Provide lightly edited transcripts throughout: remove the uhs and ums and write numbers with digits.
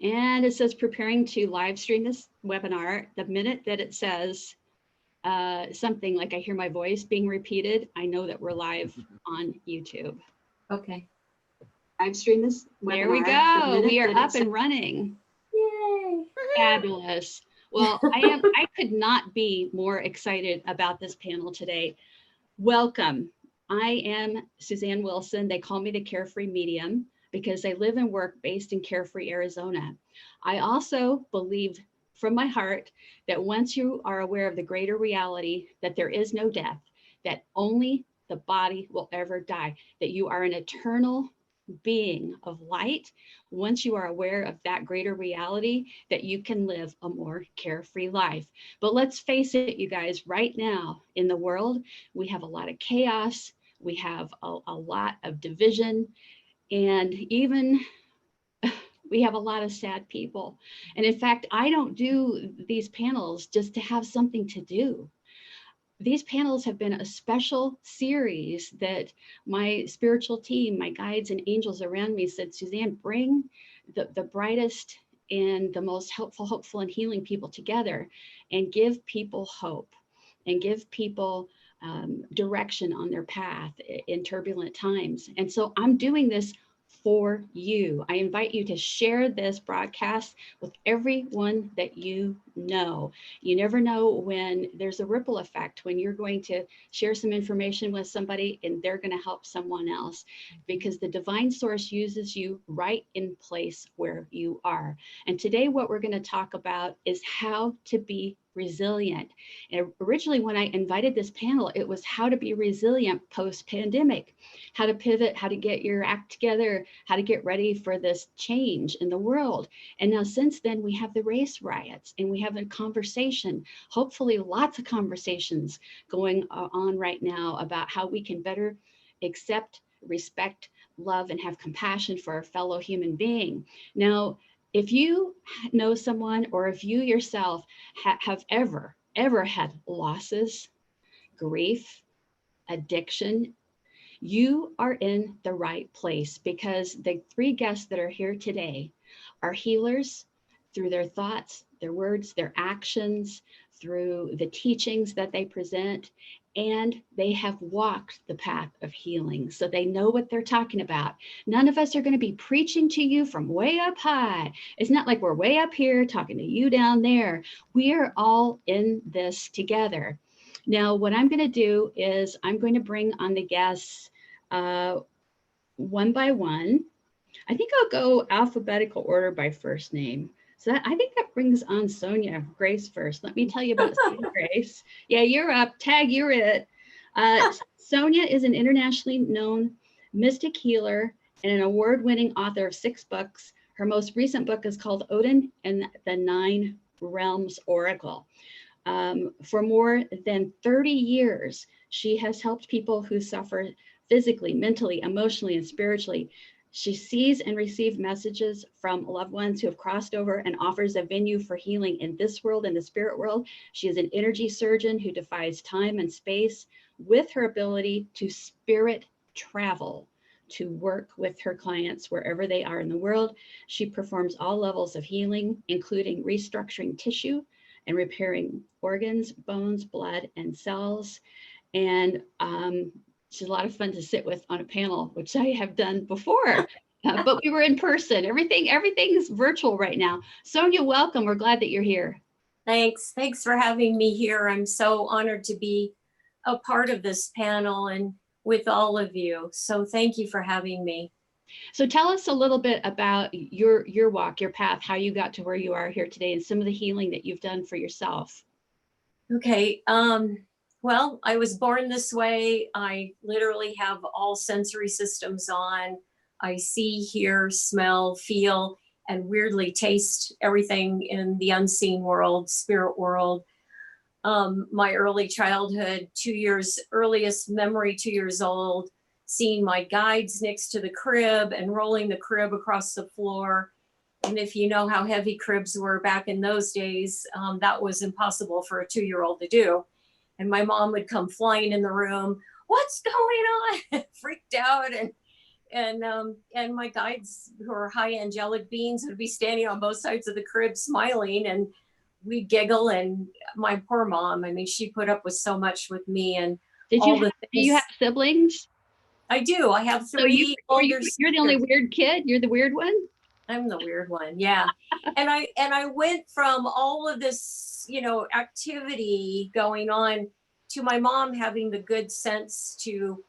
And it says preparing to live stream this webinar. The minute that it says something like I hear my voice being repeated, I know that we're live on YouTube. Okay. Live stream this webinar. There we go. We are up and running. Yay. Fabulous. Well, I could not be more excited about this panel today. Welcome. I am Susanne Wilson. They call me the Carefree Medium because I live and work based in Carefree, Arizona. I also believe from my heart that once you are aware of the greater reality that there is no death, that only the body will ever die, that you are an eternal being of light, once you are aware of that greater reality, that you can live a more carefree life. But let's face it, you guys, right now in the world, we have a lot of chaos, we have a lot of division, and even we have a lot of sad people. And in fact, I don't do these panels just to have something to do. These panels have been a special series that my spiritual team, my guides and angels around me said, Susanne, bring the brightest and the most helpful, hopeful and healing people together and give people hope and give people direction on their path in turbulent times. And so I'm doing this for you. I invite you to share this broadcast with everyone that you know. You never know when there's a ripple effect, when you're going to share some information with somebody and they're going to help someone else, because the divine source uses you right in place where you are. And today what we're going to talk about is how to be resilient. And originally when I invited this panel, it was how to be resilient post-pandemic, how to pivot, how to get your act together, how to get ready for this change in the world. And now since then we have the race riots and we have a conversation, hopefully lots of conversations going on right now about how we can better accept, respect, love, and have compassion for our fellow human being. Now, if you know someone or if you yourself have ever had losses, grief, addiction, you are in the right place, because the three guests that are here today are healers through their thoughts, their words, their actions, through the teachings that they present, and they have walked the path of healing. So they know what they're talking about. None of us are going to be preaching to you from way up high. It's not like we're way up here talking to you down there. We are all in this together. Now, what I'm going to do is I'm going to bring on the guests one by one. I think I'll go alphabetical order by first name. So I think that brings on Sonja Grace first. Let me tell you about Sonja Grace. Yeah, you're up. Tag, you're it. Sonja is an internationally known mystic healer and an award-winning author of 6 books. Her most recent book is called Odin and the 9 Realms Oracle. For more than 30 years, she has helped people who suffer physically, mentally, emotionally, and spiritually. She sees and receives messages from loved ones who have crossed over and offers a venue for healing in this world and the spirit world. She is an energy surgeon who defies time and space with her ability to spirit travel to work with her clients wherever they are in the world. She performs all levels of healing, including restructuring tissue and repairing organs, bones, blood, and cells. And she's a lot of fun to sit with on a panel, which I have done before, but we were in person. Everything's virtual right now. Sonja, welcome. We're glad that you're here. Thanks for having me here. I'm so honored to be a part of this panel and with all of you. So thank you for having me. So tell us a little bit about your walk, your path, how you got to where you are here today, and some of the healing that you've done for yourself. Okay. Well, I was born this way. I literally have all sensory systems on. I see, hear, smell, feel, and weirdly taste everything in the unseen world, spirit world. My early childhood, earliest memory, 2 years old, seeing my guides next to the crib and rolling the crib across the floor. And if you know how heavy cribs were back in those days, that was impossible for a 2-year-old to do. And my mom would come flying in the room, "What's going on?" Freaked out. and my guides, who are high angelic beings, would be standing on both sides of the crib smiling, and we giggle. And my poor mom, I mean, she put up with so much with me and Do you have siblings? I do. I have So three older sisters. You're the only weird kid? You're the weird one? I'm the weird one, yeah. And I went from all of this, activity going on to my mom having the good sense to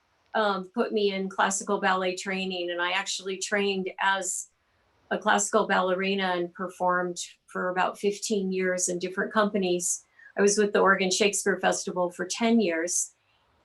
put me in classical ballet training. And I actually trained as a classical ballerina and performed for about 15 years in different companies. I was with the Oregon Shakespeare Festival for 10 years.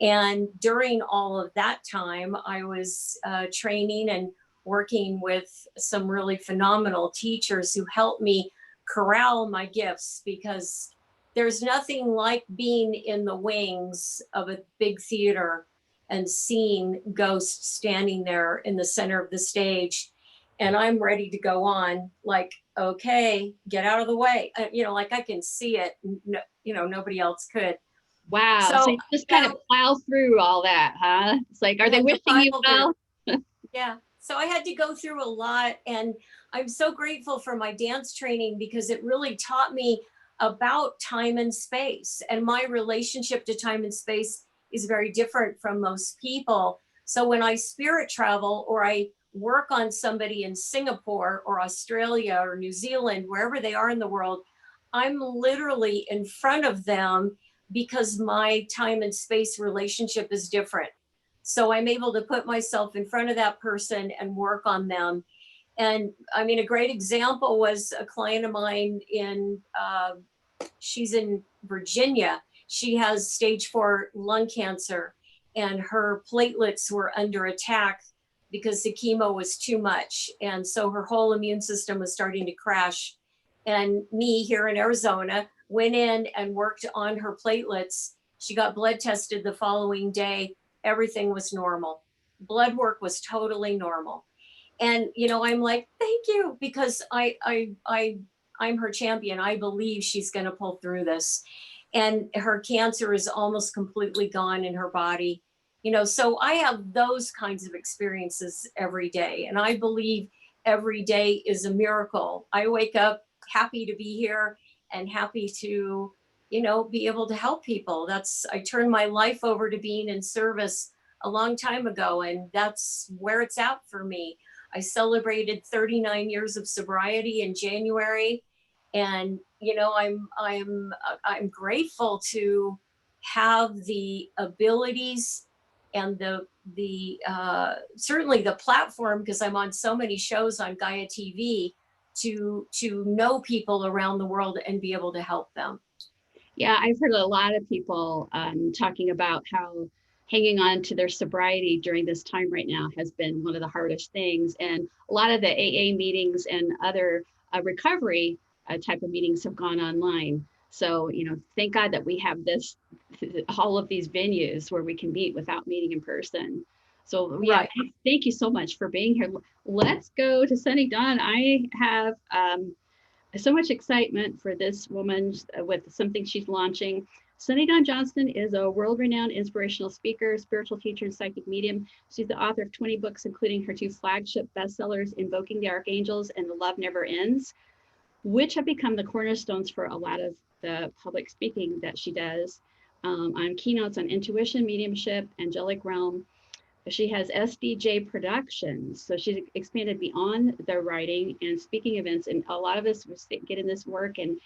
And during all of that time, I was training and working with some really phenomenal teachers who helped me corral my gifts, because there's nothing like being in the wings of a big theater and seeing ghosts standing there in the center of the stage. And I'm ready to go on, like, okay, get out of the way. Like I can see it, nobody else could. Wow. So you just kind of plow through all that, huh? It's like, are they wishing you well? Yeah. So I had to go through a lot, and I'm so grateful for my dance training, because it really taught me about time and space, and my relationship to time and space is very different from most people. So when I spirit travel, or I work on somebody in Singapore or Australia or New Zealand, wherever they are in the world, I'm literally in front of them, because my time and space relationship is different. So I'm able to put myself in front of that person and work on them. And I mean, a great example was a client of mine she's in Virginia. She has stage 4 lung cancer, and her platelets were under attack because the chemo was too much. And so her whole immune system was starting to crash. And me here in Arizona went in and worked on her platelets. She got blood tested the following day. Everything was normal. Blood work was totally normal. And, I'm like, thank you, because I'm her champion. I believe she's going to pull through this. And her cancer is almost completely gone in her body. So I have those kinds of experiences every day. And I believe every day is a miracle. I wake up happy to be here and happy to, be able to help people. I turned my life over to being in service a long time ago, and that's where it's at for me. I celebrated 39 years of sobriety in January, and I'm grateful to have the abilities and the certainly the platform, because I'm on so many shows on Gaia TV, to know people around the world and be able to help them. Yeah, I've heard a lot of people talking about how hanging on to their sobriety during this time right now has been one of the hardest things. And a lot of the AA meetings and other recovery type of meetings have gone online. So, thank God that we have all of these venues where we can meet without meeting in person. So yeah, right. Thank you so much for being here. Let's go to Sunny Dawn. I have so much excitement for this woman with something she's launching. Sunny Dawn Johnston is a world-renowned inspirational speaker, spiritual teacher, and psychic medium. She's the author of 20 books, including her 2 flagship bestsellers, Invoking the Archangels and The Love Never Ends, which have become the cornerstones for a lot of the public speaking that she does on keynotes on intuition, mediumship, angelic realm. She has SDJ Productions, so she's expanded beyond the writing and speaking events. And a lot of us get in this work, and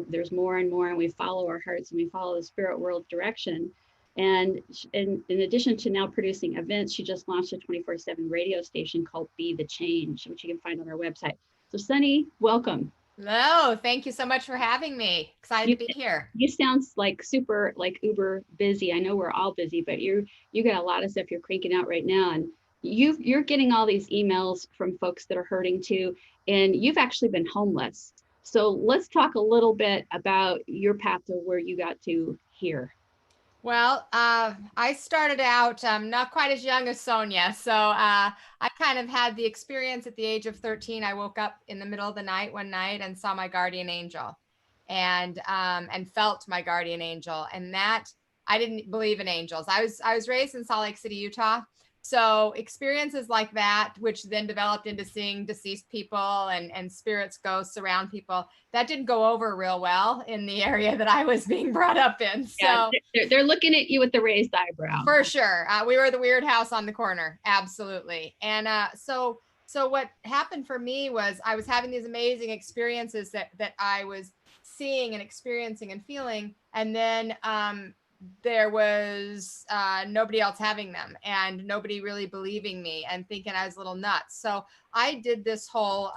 there's more and more, and we follow our hearts and we follow the spirit world direction. And in addition to now producing events, she just launched a 24/7 radio station called Be the Change, which you can find on our website. So Sunny, welcome. Hello, thank you so much for having me. Excited to be here. You sound like super, uber busy. I know we're all busy, but you got a lot of stuff you're cranking out right now, and you're getting all these emails from folks that are hurting too, and you've actually been homeless. So let's talk a little bit about your path to where you got to here. Well, I started out not quite as young as Sonja. So I kind of had the experience at the age of 13. I woke up in the middle of the night one night and saw my guardian angel and felt my guardian angel. And that I didn't believe in angels. I was raised in Salt Lake City, Utah, So experiences like that, which then developed into seeing deceased people and spirits, ghosts around people, that didn't go over real well in the area that I was being brought up in. So yeah, they're looking at you with the raised eyebrow. For sure. We were the weird house on the corner. Absolutely. And so what happened for me was I was having these amazing experiences that I was seeing and experiencing and feeling. And then there was nobody else having them and nobody really believing me and thinking I was a little nuts. So I did this whole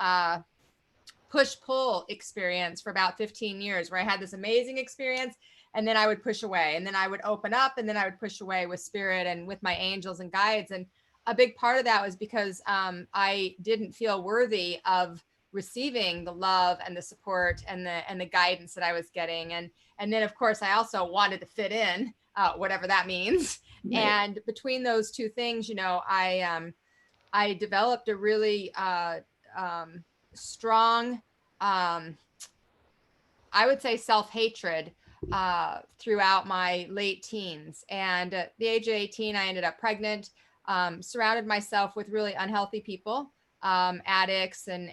push-pull experience for about 15 years where I had this amazing experience and then I would push away and then I would open up and then I would push away with spirit and with my angels and guides. And a big part of that was because I didn't feel worthy of receiving the love and the support and the guidance that I was getting. And then of course I also wanted to fit in, whatever that means. Right. And between those two things, you know, I developed a really strong, I would say self-hatred throughout my late teens. And at the age of 18, I ended up pregnant, surrounded myself with really unhealthy people, addicts and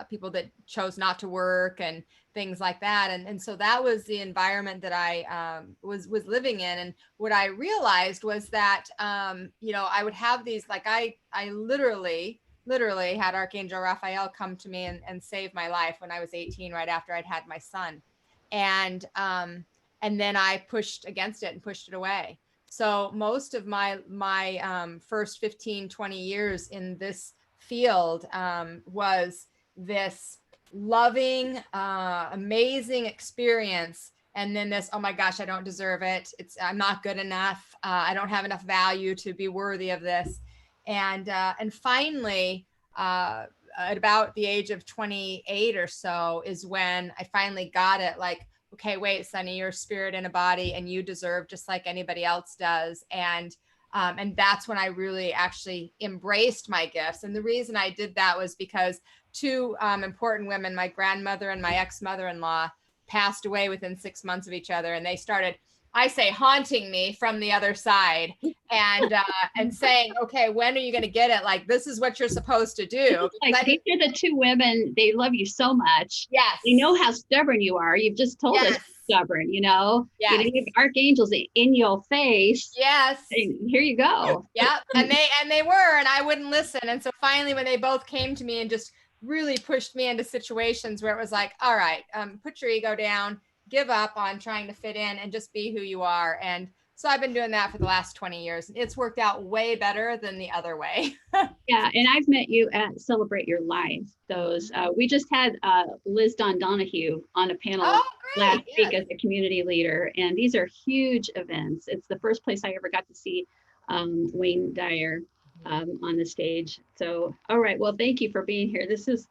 people that chose not to work and things like that. And so that was the environment that I was living in. And what I realized was that, you know, I would have these, like, I literally had Archangel Raphael come to me and save my life when I was 18, right after I'd had my son. And then I pushed against it and pushed it away. So most of my first 15, 20 years in this field was this loving, amazing experience. And then this, oh my gosh, I don't deserve it. I'm not good enough. I don't have enough value to be worthy of this. And finally, at about the age of 28 or so is when I finally got it. Like, okay, wait, Sonny, you're a spirit in a body and you deserve just like anybody else does. And that's when I really actually embraced my gifts. And the reason I did that was because two important women, my grandmother and my ex-mother-in-law, passed away within 6 months of each other. And they started, I say, haunting me from the other side and saying, okay, when are you going to get it? Like, this is what you're supposed to do. Like, these are the two women, they love you so much. Yes. They know how stubborn you are. You've just told us stubborn, you know? Yes. You have archangels in your face. Yes. And here you go. Yeah. And they were, and I wouldn't listen. And so finally, when they both came to me and just really pushed me into situations where it was like, all right, put your ego down, give up on trying to fit in and just be who you are. And so I've been doing that for the last 20 years. It's worked out way better than the other way. Yeah. And I've met you at Celebrate Your Life. We just had Liz Don Donahue on a panel last week as a community leader. And these are huge events. It's the first place I ever got to see Wayne Dyer on the stage. So, all right. Well, thank you for being here. This is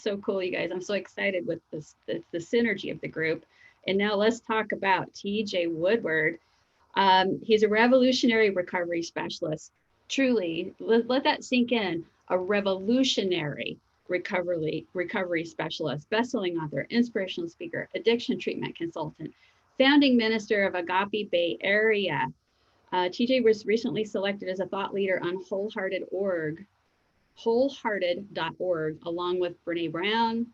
so cool, you guys. I'm so excited with this, the synergy of the group. And now let's talk about TJ Woodward. He's a revolutionary recovery specialist. Truly, let that sink in. A revolutionary recovery specialist, bestselling author, inspirational speaker, addiction treatment consultant, founding minister of Agape Bay Area. TJ was recently selected as a thought leader on wholehearted.org, along with Brene Brown,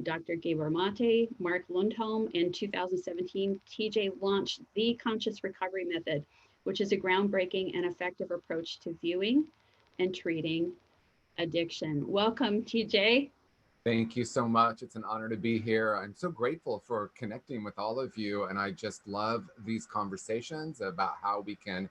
Dr. Gabor Mate, Mark Lundholm. In 2017, TJ launched the Conscious Recovery Method, which is a groundbreaking and effective approach to viewing and treating addiction. Welcome, TJ. Thank you so much. It's an honor to be here. I'm so grateful for connecting with all of you. And I just love these conversations about how we can,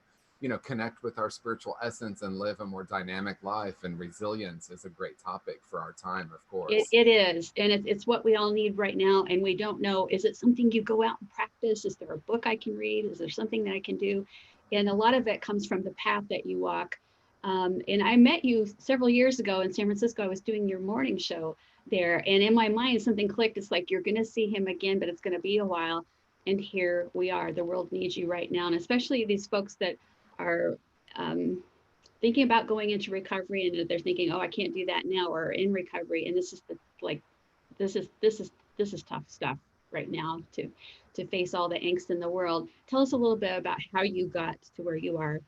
connect with our spiritual essence and live a more dynamic life. And resilience is a great topic for our time, of course. It is. And it's what we all need right now. And we don't know, is it something you go out and practice? Is there a book I can read? Is there something that I can do? And a lot of it comes from the path that you walk. And I met you several years ago in San Francisco. I was doing your morning show there. And in my mind, something clicked. It's like, you're going to see him again, but it's going to be a while. And here we are. The world needs you right now. And especially these folks that are thinking about going into recovery, and they're thinking, oh, I can't do that now, or in recovery. And this is this is tough stuff. right now to face all the angst in the world. Tell us a little bit about how you got to where you are.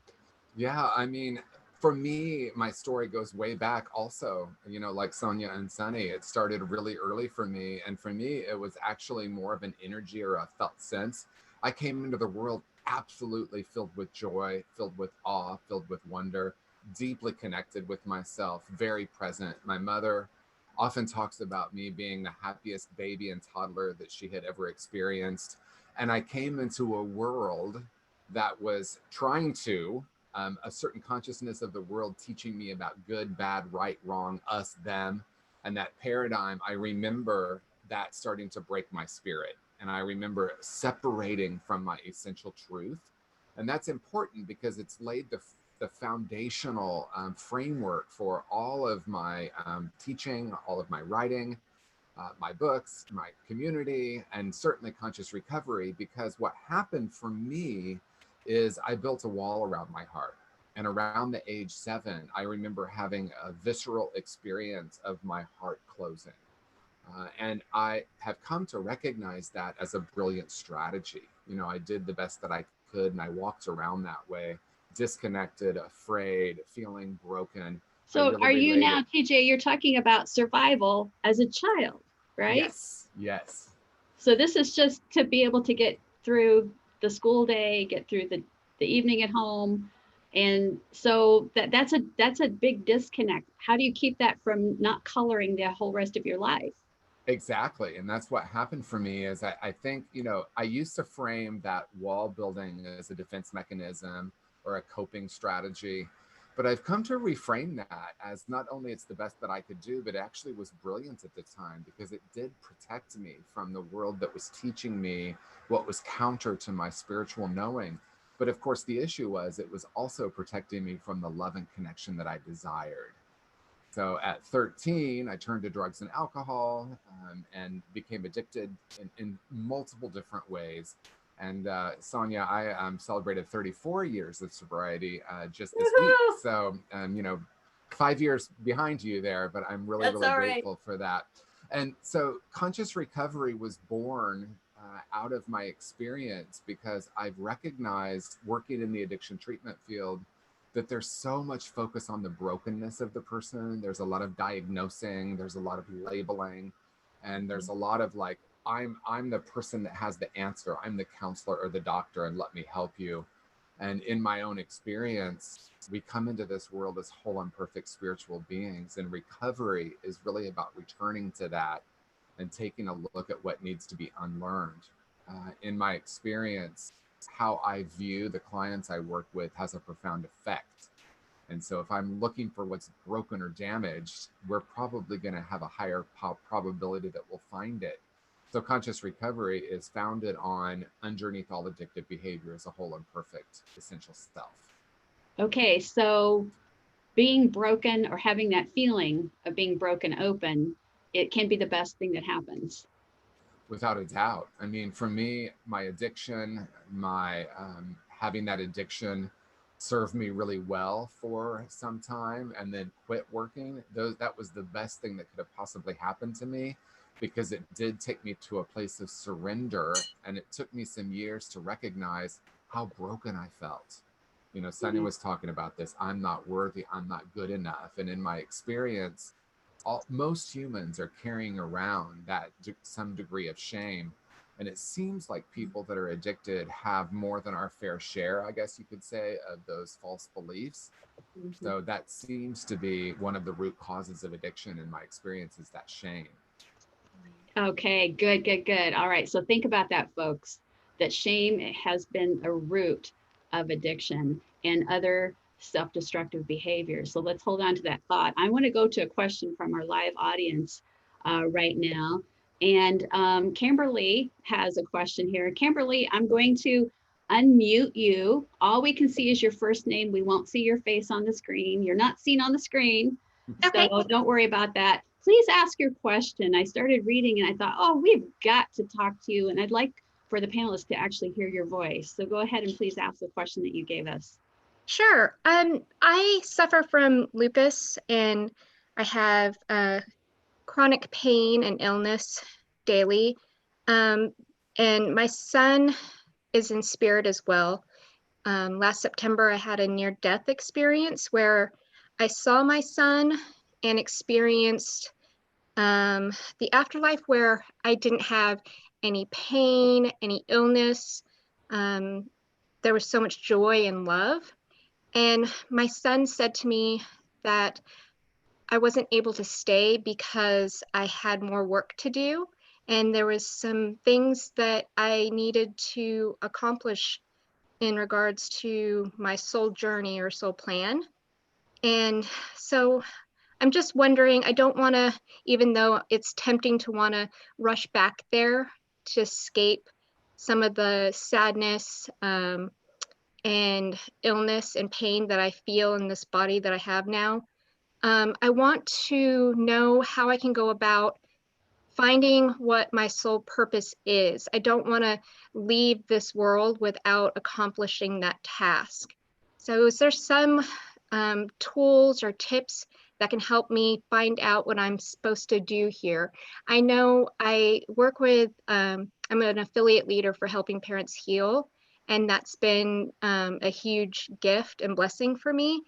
Yeah, I mean, for me, my story goes way back also, you know, like Sonja and Sunny. It started really early for me. And for me, it was actually more of an energy or a felt sense. I came into the world absolutely filled with joy, filled with awe, filled with wonder, deeply connected with myself, very present. My mother often talks about me being the happiest baby and toddler that she had ever experienced. And I came into a world that was trying to a certain consciousness of the world teaching me about good, bad, right, wrong, us, them. And that paradigm, I remember that starting to break my spirit. And I remember separating from my essential truth. And that's important because it's laid the foundational framework for all of my teaching, all of my writing, my books, my community, and certainly conscious recovery. Because what happened for me is I built a wall around my heart. And around the age 7, I remember having a visceral experience of my heart closing. And I have come to recognize that as a brilliant strategy. You know, I did the best that I could and I walked around that way, disconnected, afraid, feeling broken. So really are you now, related. TJ, you're talking about survival as a child, right? Yes, yes. So this is just to be able to get through the school day, get through the evening at home. And so that's a big disconnect. How do you keep that from not coloring the whole rest of your life? Exactly. And that's what happened for me is I think, you know, I used to frame that wall building as a defense mechanism or a coping strategy. But I've come to reframe that as not only it's the best that I could do, but it actually was brilliant at the time because it did protect me from the world that was teaching me what was counter to my spiritual knowing. But of course, the issue was it was also protecting me from the love and connection that I desired. So at 13, I turned to drugs and alcohol and became addicted in multiple different ways. And Sonja, I celebrated 34 years of sobriety just this week. So, you know, 5 years behind you there, but I'm really, That's really all right. grateful for that. And so conscious recovery was born out of my experience because I've recognized working in the addiction treatment field that there's so much focus on the brokenness of the person. There's a lot of diagnosing, there's a lot of labeling, and there's a lot of like, I'm the person that has the answer. I'm the counselor or the doctor, and let me help you. And in my own experience, we come into this world as whole and perfect spiritual beings, and recovery is really about returning to that and taking a look at what needs to be unlearned. In my experience, how I view the clients I work with has a profound effect. And so if I'm looking for what's broken or damaged, we're probably going to have a higher probability that we'll find it. So conscious recovery is founded on underneath all addictive behavior as a whole and perfect essential self. Okay, so being broken or having that feeling of being broken open, it can be the best thing that happens. Without a doubt. I mean, for me, my addiction, my having that addiction served me really well for some time and then quit working. That was the best thing that could have possibly happened to me because it did take me to a place of surrender. And it took me some years to recognize how broken I felt. You know, Sunny was talking about this. I'm not worthy. I'm not good enough. And in my experience, most humans are carrying around that some degree of shame. And it seems like people that are addicted have more than our fair share, I guess you could say, of those false beliefs. So that seems to be one of the root causes of addiction in my experience is that shame. Okay, good, good, good. All right, so think about that, folks, that shame has been a root of addiction and other self-destructive behaviors. So let's hold on to that thought. I want to go to a question from our live audience right now. And Kimberly has a question here. Kimberly, I'm going to unmute you. All we can see is your first name. We won't see your face on the screen. You're not seen on the screen. Okay. So don't worry about that. Please ask your question. I started reading and I thought, oh, we've got to talk to you. And I'd like for the panelists to actually hear your voice. So go ahead and please ask the question that you gave us. Sure. I suffer from lupus and I have chronic pain and illness daily. And my son is in spirit as well. Last September, I had a near-death experience where I saw my son and experienced the afterlife, where I didn't have any pain, any illness. There was so much joy and love. And my son said to me that I wasn't able to stay because I had more work to do. And there was some things that I needed to accomplish in regards to my soul journey or soul plan. And so I'm just wondering, I don't want to, even though it's tempting to want to rush back there to escape some of the sadness and illness and pain that I feel in this body that I have now. I want to know how I can go about finding what my soul purpose is. I don't want to leave this world without accomplishing that task. So is there some tools or tips that can help me find out what I'm supposed to do here? I know I work with, I'm an affiliate leader for Helping Parents Heal, and that's been a huge gift and blessing for me.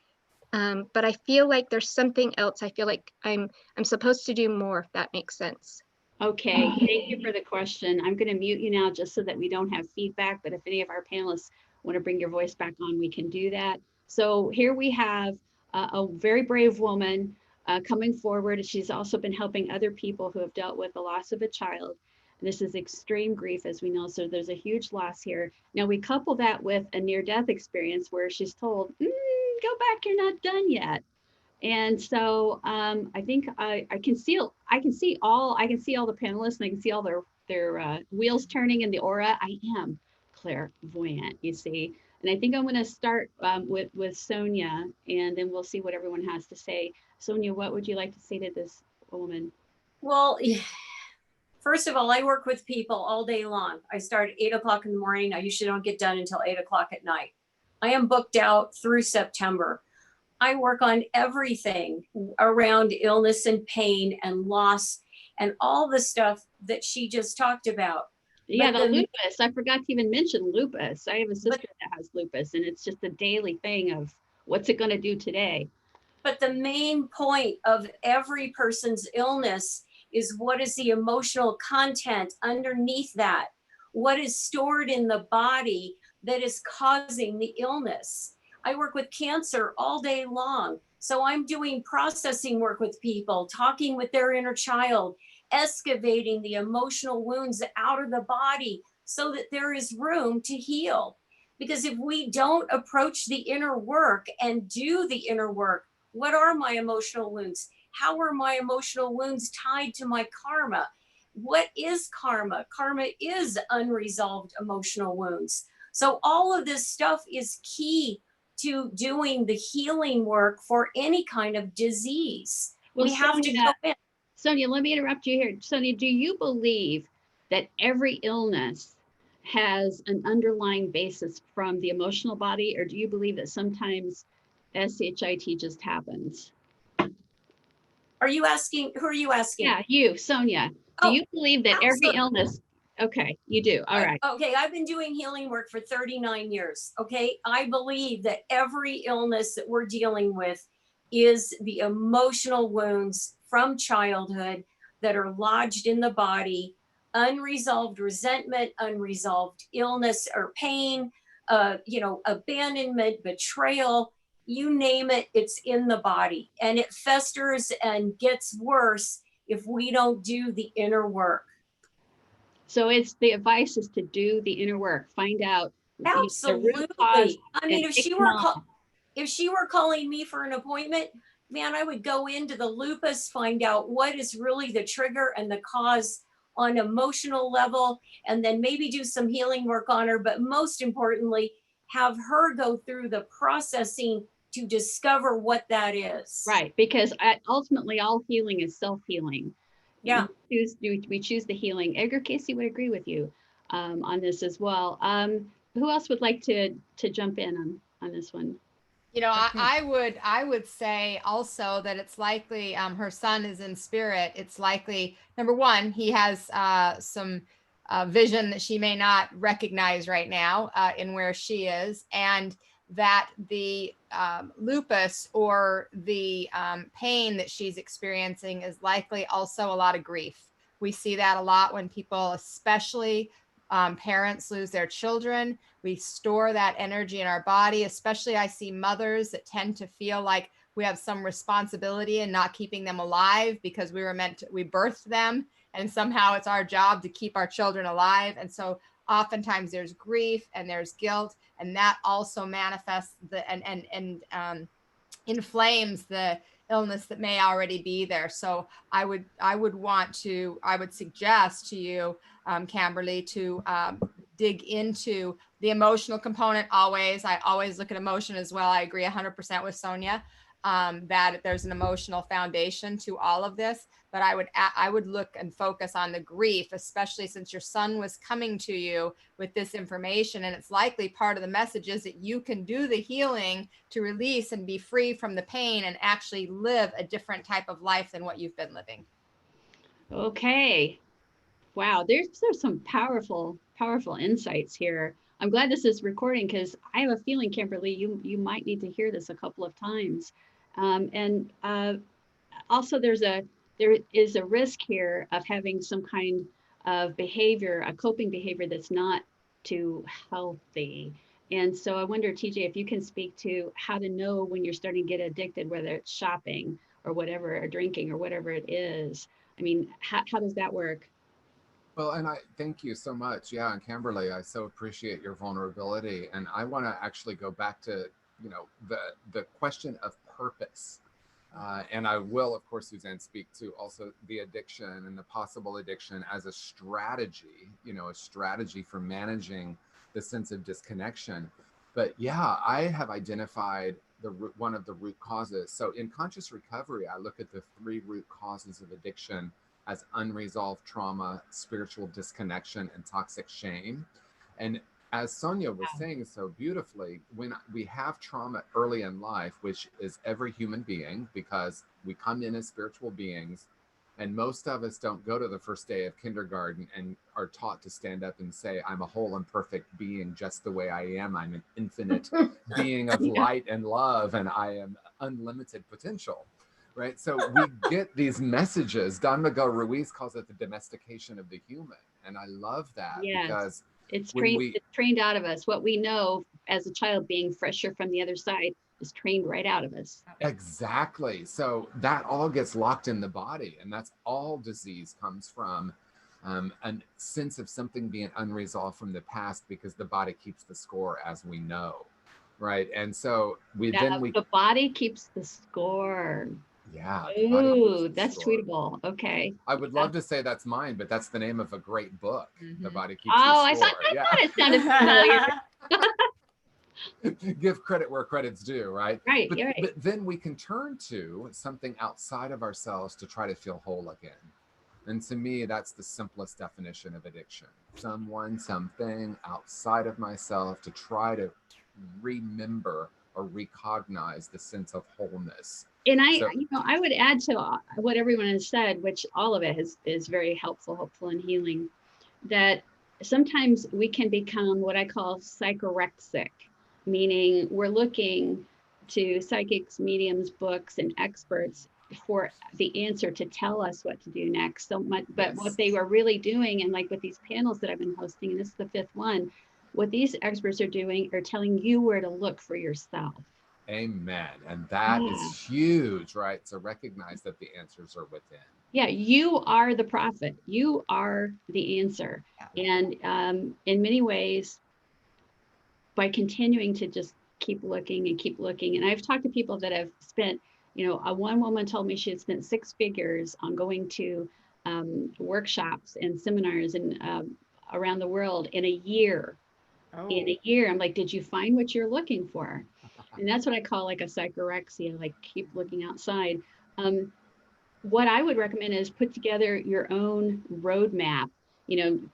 But I feel like there's something else. I feel like I'm supposed to do more, if that makes sense. Okay, thank you for the question. I'm going to mute you now just so that we don't have feedback, but if any of our panelists want to bring your voice back on, we can do that. So here we have a very brave woman coming forward. She's also been helping other people who have dealt with the loss of a child. This is extreme grief, as we know, so there's a huge loss here. Now we couple that with a near-death experience where she's told, go back, you're not done yet. And so I think I can see all the panelists, and I can see all their wheels turning in the aura. I am clairvoyant, you see. And I think I'm going to start with Sonja, and then we'll see what everyone has to say. Sonja, what would you like to say to this woman? Well, first of all, I work with people all day long. I start at 8 o'clock in the morning. I usually don't get done until 8 o'clock at night. I am booked out through September. I work on everything around illness and pain and loss and all the stuff that she just talked about. Yeah, the lupus. I forgot to even mention lupus. I have a sister that has lupus, and it's just a daily thing of what's it going to do today. But the main point of every person's illness is what is the emotional content underneath that? What is stored in the body that is causing the illness? I work with cancer all day long. So I'm doing processing work with people, talking with their inner child, excavating the emotional wounds out of the body so that there is room to heal. Because if we don't approach the inner work and do the inner work, what are my emotional wounds? How are my emotional wounds tied to my karma? What is karma? Karma is unresolved emotional wounds. So all of this stuff is key to doing the healing work for any kind of disease. Well, we have to go in. Sonja, let me interrupt you here. Sonja, do you believe that every illness has an underlying basis from the emotional body, or do you believe that sometimes SHIT just happens? Are you asking? Who are you asking? Yeah, you, Sonja. Do you believe that every illness? Okay, you do. All right. Okay, I've been doing healing work for 39 years. Okay, I believe that every illness that we're dealing with is the emotional wounds from childhood that are lodged in the body, unresolved resentment, unresolved illness or pain, abandonment, betrayal, you name it, it's in the body. And it festers and gets worse if we don't do the inner work. So it's the advice is to do the inner work, find out absolutely the root cause. I mean, if she were calling me for an appointment, man, I would go into the lupus, find out what is really the trigger and the cause on emotional level, and then maybe do some healing work on her. But most importantly, have her go through the processing to discover what that is. Right, because ultimately all healing is self-healing. Yeah. We choose the healing. Edgar Casey would agree with you on this as well. Who else would like to jump in on this one? You know, I would say also that it's likely her son is in spirit. It's likely, number one, he has some vision that she may not recognize right now in where she is, and that the lupus or the pain that she's experiencing is likely also a lot of grief. We see that a lot when people, especially parents, lose their children. We store that energy in our body. Especially I see mothers that tend to feel like we have some responsibility in not keeping them alive because we birthed them, and somehow it's our job to keep our children alive. And so oftentimes there's grief and there's guilt, and that also manifests and inflames the illness that may already be there. So I would suggest to you, Camberly, to dig into the emotional component always. I always look at emotion as well. I agree 100% with Sonja that there's an emotional foundation to all of this. But I would look and focus on the grief, especially since your son was coming to you with this information. And it's likely part of the message is that you can do the healing to release and be free from the pain and actually live a different type of life than what you've been living. Okay. Wow. There's some powerful insights here. I'm glad this is recording because I have a feeling, Kimberly, you might need to hear this a couple of times. Also there is a risk here of having some kind of behavior, a coping behavior that's not too healthy. And so I wonder, TJ, if you can speak to how to know when you're starting to get addicted, whether it's shopping or whatever, or drinking or whatever it is. I mean, how does that work? Well, and I thank you so much. Yeah, and Camberly, I so appreciate your vulnerability. And I want to actually go back to, the question of purpose. And I will, of course, Susanne, speak to also the addiction and the possible addiction as a strategy, a strategy for managing the sense of disconnection. But yeah, I have identified one of the root causes. So in conscious recovery, I look at the 3 root causes of addiction as unresolved trauma, spiritual disconnection, and toxic shame. And as Sonja was saying so beautifully, when we have trauma early in life, which is every human being, because we come in as spiritual beings, and most of us don't go to the first day of kindergarten and are taught to stand up and say, I'm a whole and perfect being just the way I am. I'm an infinite being of light and love, and I am unlimited potential. Right. So we get these messages. Don Miguel Ruiz calls it the domestication of the human. And I love that because it's trained out of us. What we know as a child being fresher from the other side is trained right out of us. Exactly. So that all gets locked in the body. And that's all disease comes from a sense of something being unresolved from the past because the body keeps the score, as we know. Right. And so the body keeps the score. Yeah. Ooh, that's tweetable. Okay. I would love to say that's mine, but that's the name of a great book. Mm-hmm. The Body Keeps the Score. I thought it sounded familiar. Give credit where credit's due, right? Right, but then we can turn to something outside of ourselves to try to feel whole again. And to me, that's the simplest definition of addiction. Something outside of myself to try to remember or recognize the sense of wholeness. And I would add to what everyone has said, which all of it is very helpful and healing, that sometimes we can become what I call psychorexic, meaning we're looking to psychics, mediums, books, and experts for the answer to tell us what to do next. So much, but what they were really doing, and like with these panels that I've been hosting, and this is the 5th one, what these experts are doing are telling you where to look for yourself. Amen. And that is huge, right? To recognize that the answers are within. Yeah, you are the prophet. You are the answer. And in many ways, by continuing to just keep looking, and I've talked to people that have spent, one woman told me she had spent 6 figures on going to workshops and seminars and around the world in a year. In a year, I'm like, did you find what you're looking for? And that's what I call like a psychorexia, like keep looking outside. What I would recommend is put together your own roadmap,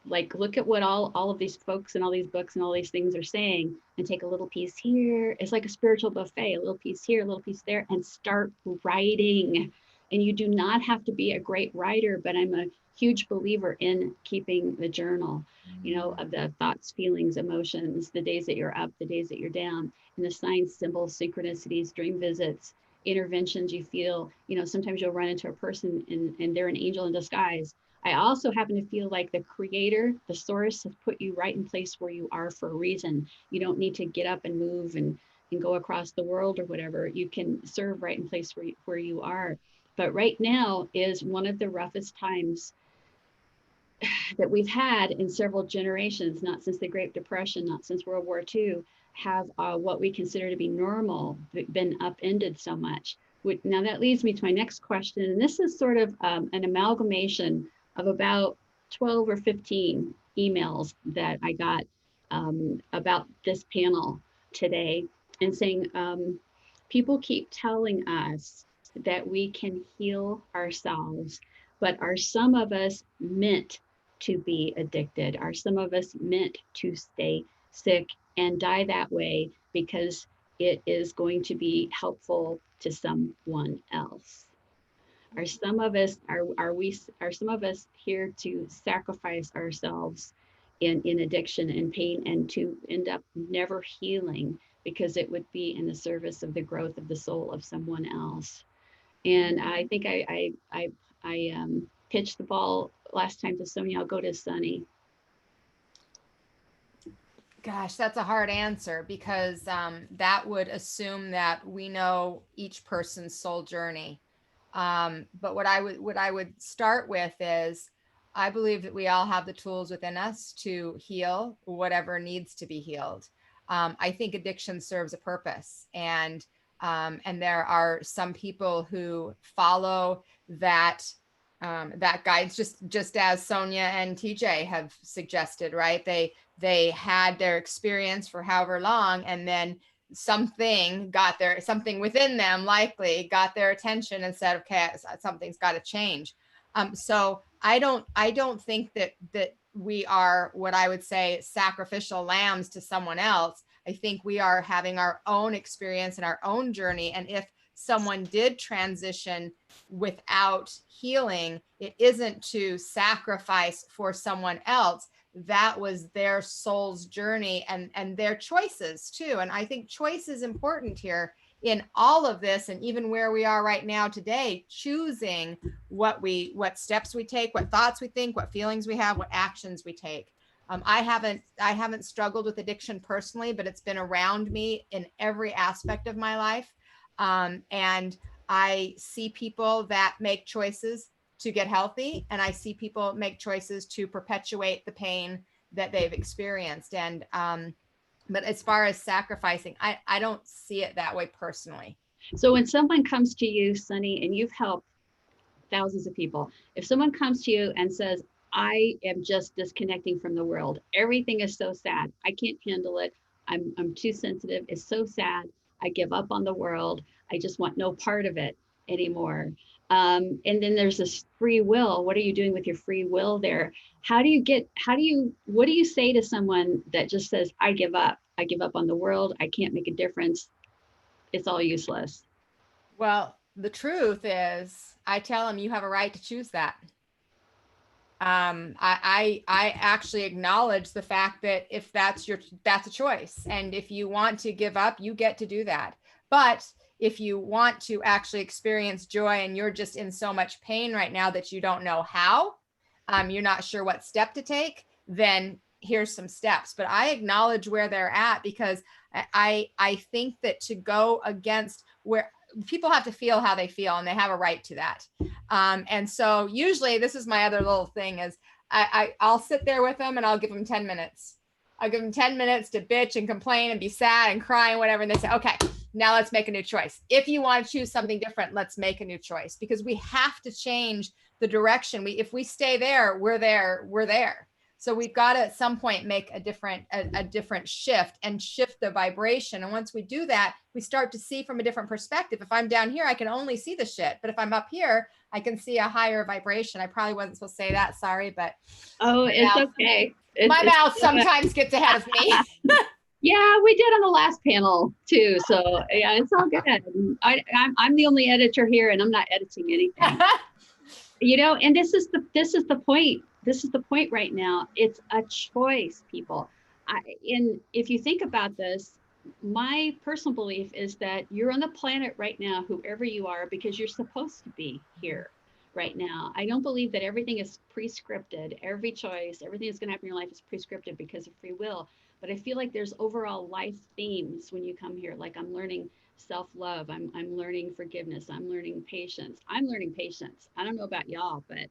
like look at what all of these folks and all these books and all these things are saying and take a little piece here. It's like a spiritual buffet, a little piece here, a little piece there, and start writing. And you do not have to be a great writer, but I'm a huge believer in keeping the journal, you know, of the thoughts, feelings, emotions, the days that you're up, the days that you're down, and the signs, symbols, synchronicities, dream visits, interventions you feel. You know, sometimes you'll run into a person and they're an angel in disguise. I also happen to feel like the creator, the source, has put you right in place where you are for a reason. You don't need to get up and move and go across the world or whatever. You can serve right in place where you are. But right now is one of the roughest times that we've had in several generations, not since the Great Depression, not since World War II, have what we consider to be normal been upended so much. Now that leads me to my next question, and this is sort of an amalgamation of about 12 or 15 emails that I got about this panel today, and saying people keep telling us that we can heal ourselves, but are some of us meant to be addicted? Are some of us meant to stay sick and die that way because it is going to be helpful to someone else? Are some of us here to sacrifice ourselves in addiction and pain and to end up never healing because it would be in the service of the growth of the soul of someone else? And I think I pitched the ball last time to Sonja. I'll go to Sunny. Gosh, that's a hard answer, because that would assume that we know each person's soul journey. But what I would start with is, I believe that we all have the tools within us to heal whatever needs to be healed. I think addiction serves a purpose, and there are some people who follow that guidance, just as Sonja and TJ have suggested, right? They had their experience for however long, and then something within them likely got their attention and said, okay, something's got to change. So I don't think that we are what I would say sacrificial lambs to someone else. I think we are having our own experience and our own journey. And if someone did transition without healing, it isn't to sacrifice for someone else. That was their soul's journey and their choices too. And I think choice is important here in all of this, and even where we are right now today, choosing what steps we take, what thoughts we think, what feelings we have, what actions we take. I haven't struggled with addiction personally, but it's been around me in every aspect of my life. And I see people that make choices to get healthy, and I see people make choices to perpetuate the pain that they've experienced. And but as far as sacrificing, I don't see it that way personally. So when someone comes to you, Sunny, and you've helped thousands of people, if someone comes to you and says, I am just disconnecting from the world, everything is so sad, I can't handle it, I'm too sensitive, it's so sad, I give up on the world, I just want no part of it anymore. And then there's this free will. What are you doing with your free will there? What do you say to someone that just says, I give up on the world, I can't make a difference, it's all useless? Well, the truth is, I tell them you have a right to choose that. I actually acknowledge the fact that if that's a choice. And if you want to give up, you get to do that. But if you want to actually experience joy and you're just in so much pain right now that you don't know how, you're not sure what step to take, then here's some steps. But I acknowledge where they're at, because I think that to go against where people have to feel how they feel, and they have a right to that. And so usually this is my other little thing is I'll sit there with them and I'll give them 10 minutes. I'll give them 10 minutes to bitch and complain and be sad and cry and whatever. And they say, okay, now let's make a new choice. If you want to choose something different, let's make a new choice, because we have to change the direction. If we stay there, we're there. So we've got to at some point make a different shift and shift the vibration. And once we do that, we start to see from a different perspective. If I'm down here, I can only see the shit. But if I'm up here, I can see a higher vibration. I probably wasn't supposed to say that. Sorry, but oh, it's okay. My mouth sometimes gets ahead of me. Yeah, we did on the last panel too. So yeah, it's all good. I'm the only editor here, and I'm not editing anything. And this is the point. This is the point right now. It's a choice, people. And if you think about this, my personal belief is that you're on the planet right now, whoever you are, because you're supposed to be here right now. I don't believe that everything is pre-scripted. Every choice, everything that's going to happen in your life is pre-scripted because of free will. But I feel like there's overall life themes when you come here. Like I'm learning self-love. I'm learning forgiveness. I'm learning patience. I'm learning patience. I don't know about y'all, but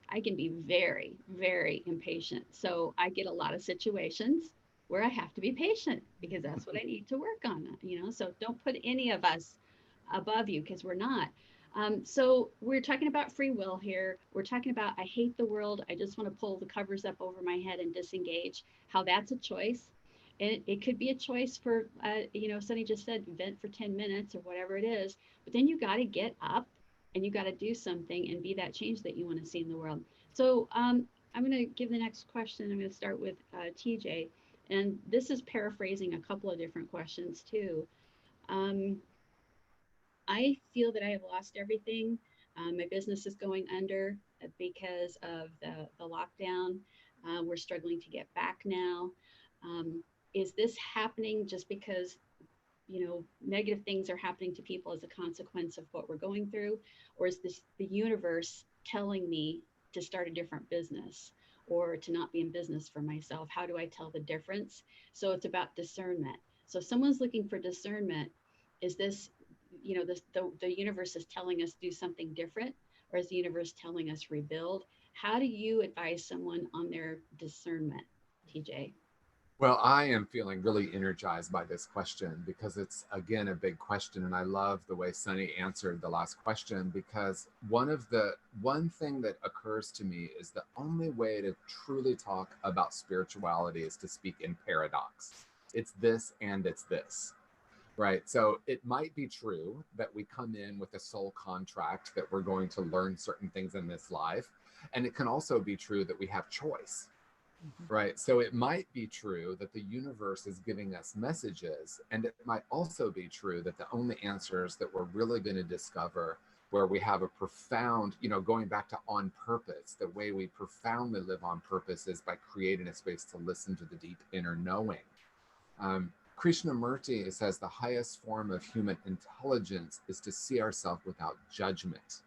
I can be very, very impatient. So I get a lot of situations where I have to be patient because that's what I need to work on. So don't put any of us above you because we're not. So we're talking about free will here. We're talking about I hate the world. I just want to pull the covers up over my head and disengage. How that's a choice. And it could be a choice for, Sonny just said vent for 10 minutes or whatever it is. But then you got to get up and you got to do something and be that change that you want to see in the world. So I'm going to give the next question. I'm going to start with TJ. And this is paraphrasing a couple of different questions too. I feel that I have lost everything. My business is going under because of the lockdown. We're struggling to get back now. Is this happening just because, negative things are happening to people as a consequence of what we're going through? Or is this the universe telling me to start a different business or to not be in business for myself? How do I tell the difference? So it's about discernment. So if someone's looking for discernment, is this the universe is telling us do something different, or is the universe telling us rebuild? How do you advise someone on their discernment, TJ? Well, I am feeling really energized by this question because it's, again, a big question. And I love the way Sunny answered the last question, because one thing that occurs to me is the only way to truly talk about spirituality is to speak in paradox. It's this and it's this. Right. So it might be true that we come in with a soul contract that we're going to learn certain things in this life. And it can also be true that we have choice. Right. So it might be true that the universe is giving us messages. And it might also be true that the only answers that we're really going to discover, where we have a profound, going back to on purpose, the way we profoundly live on purpose is by creating a space to listen to the deep inner knowing. Krishnamurti says the highest form of human intelligence is to see ourselves without judgment.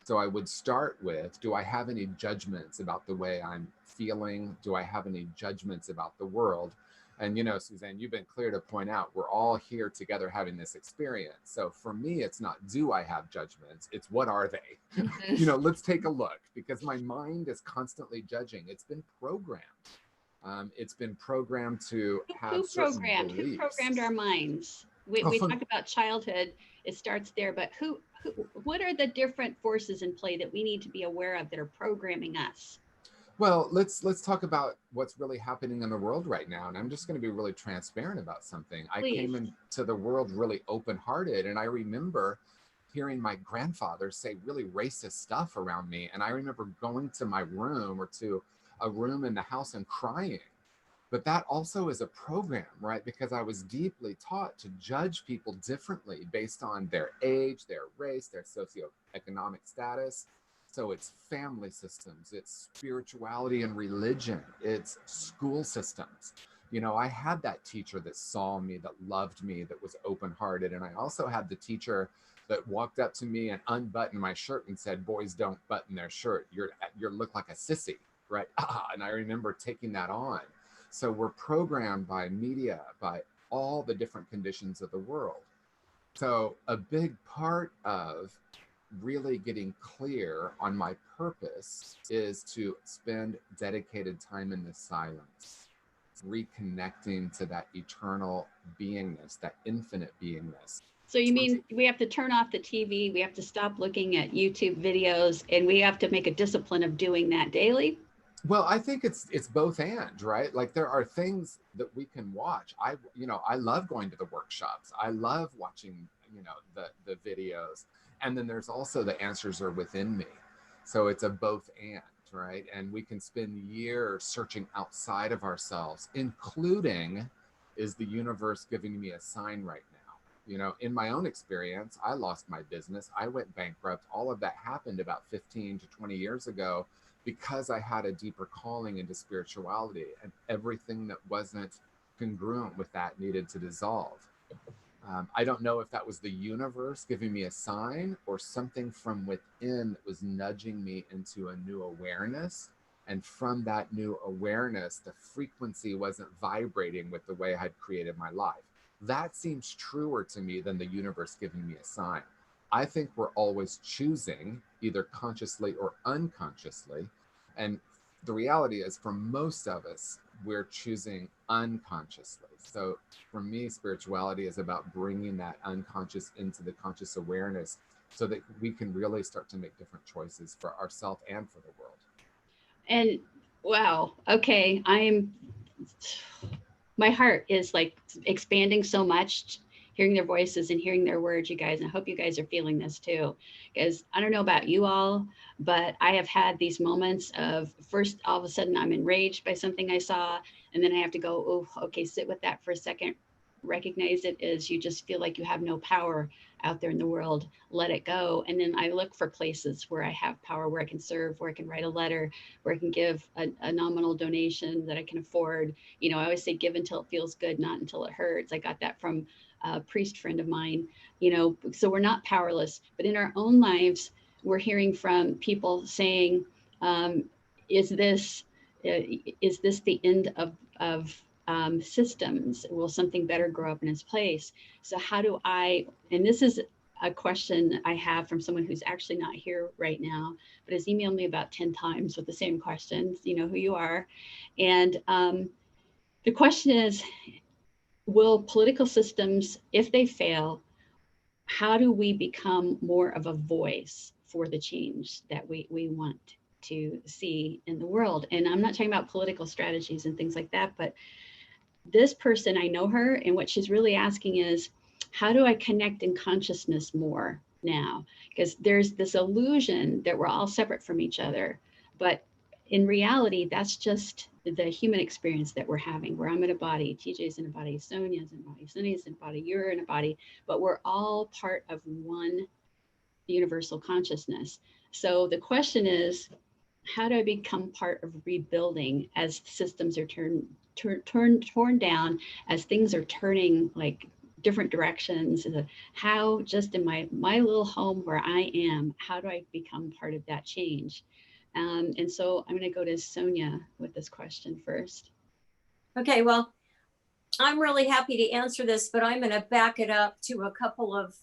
So I would start with, do I have any judgments about the way I'm feeling? Do I have any judgments about the world? And, Suzanne, you've been clear to point out we're all here together having this experience. So for me, it's not, do I have judgments? It's what are they? Let's take a look, because my mind is constantly judging. It's been programmed. It's been programmed to have certain beliefs. Who programmed our minds? We talked about childhood. It starts there, but what are the different forces in play that we need to be aware of that are programming us? Well, let's talk about what's really happening in the world right now. And I'm just going to be really transparent about something. Please. I came into the world really open-hearted, and I remember hearing my grandfather say really racist stuff around me. And I remember going to my room or to a room in the house and crying. But that also is a program, right? Because I was deeply taught to judge people differently based on their age, their race, their socioeconomic status. So it's family systems, it's spirituality and religion, it's school systems. I had that teacher that saw me, that loved me, that was open-hearted. And I also had the teacher that walked up to me and unbuttoned my shirt and said, "Boys don't button their shirt. You look like a sissy," right? And I remember taking that on. So we're programmed by media, by all the different conditions of the world. So a big part of really getting clear on my purpose is to spend dedicated time in the silence, reconnecting to that eternal beingness, that infinite beingness. So you mean we have to turn off the TV, we have to stop looking at YouTube videos, and we have to make a discipline of doing that daily? Well, I think it's both and, right? Like there are things that we can watch. I love going to the workshops. I love watching, the videos. And then there's also the answers are within me. So it's a both and, right? And we can spend years searching outside of ourselves, including is the universe giving me a sign right now? You know, in my own experience, I lost my business. I went bankrupt. All of that happened about 15 to 20 years ago because I had a deeper calling into spirituality, and everything that wasn't congruent with that needed to dissolve. I don't know if that was the universe giving me a sign or something from within that was nudging me into a new awareness. And from that new awareness, the frequency wasn't vibrating with the way I had created my life. That seems truer to me than the universe giving me a sign. I think we're always choosing, either consciously or unconsciously. And the reality is, for most of us, we're choosing unconsciously. So for me, spirituality is about bringing that unconscious into the conscious awareness so that we can really start to make different choices for ourselves and for the world. And wow, okay, my heart is like expanding so much, hearing their voices and hearing their words, you guys. And I hope you guys are feeling this too, because I don't know about you all, but I have had these moments of, first, all of a sudden I'm enraged by something I saw, and then I have to go, oh, okay, sit with that for a second, recognize it as you just feel like you have no power out there in the world, let it go. And then I look for places where I have power, where I can serve, where I can write a letter, where I can give a nominal donation that I can afford. You know, I always say give until it feels good, not until it hurts. I got that from a priest friend of mine, you know. So we're not powerless, but in our own lives, we're hearing from people saying, is this the end of systems? Will something better grow up in its place? So how do I, and this is a question I have from someone who's actually not here right now, but has emailed me about 10 times with the same questions, you know who you are. And the question is, will political systems, if they fail, how do we become more of a voice for the change that we want to see in the world? And I'm not talking about political strategies and things like that, but this person, I know her, and what she's really asking is, how do I connect in consciousness more now? Because there's this illusion that we're all separate from each other, but in reality, that's just the human experience that we're having, where I'm in a body, TJ's in a body, Sonja's in a body, Sunny's in a body, you're in a body, but we're all part of one universal consciousness. So the question is, how do I become part of rebuilding as systems are torn down, as things are turning like different directions? How, just in my little home where I am, how do I become part of that change? And so I'm going to go to Sonja with this question first. Okay, well, I'm really happy to answer this, but I'm going to back it up to a couple of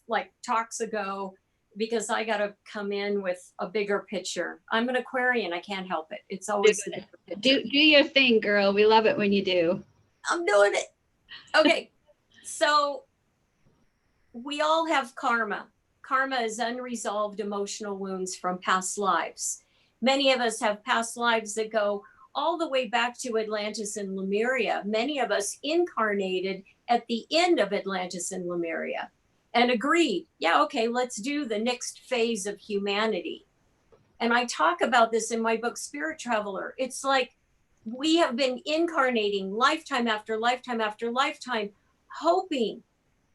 talks ago, because I got to come in with a bigger picture. I'm an Aquarian. I can't help it. It's always the bigger picture. Do your thing, girl. We love it when you do. I'm doing it. Okay. So we all have karma. Karma is unresolved emotional wounds from past lives. Many of us have past lives that go all the way back to Atlantis and Lemuria. Many of us incarnated at the end of Atlantis and Lemuria and agreed, yeah, okay, let's do the next phase of humanity. And I talk about this in my book, Spirit Traveler. It's like we have been incarnating lifetime after lifetime after lifetime, hoping,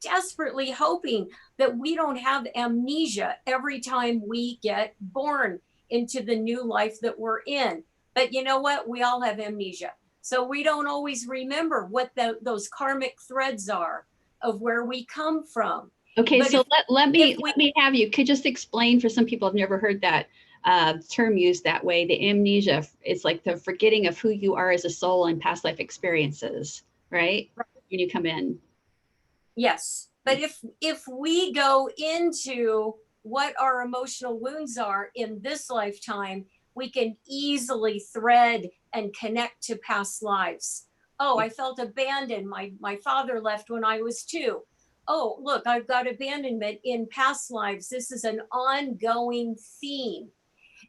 desperately hoping that we don't have amnesia every time we get born into the new life that we're in. But you know what? We all have amnesia. So we don't always remember what those karmic threads are of where we come from. Okay, but so let me have you could just explain for some people who've never heard that term used that way. The amnesia, it's like the forgetting of who you are as a soul and past life experiences, right? When you come in. Yes, but if we go into what our emotional wounds are in this lifetime, we can easily thread and connect to past lives. Oh, I felt abandoned. My father left when I was 2. Oh, look, I've got abandonment in past lives. This is an ongoing theme.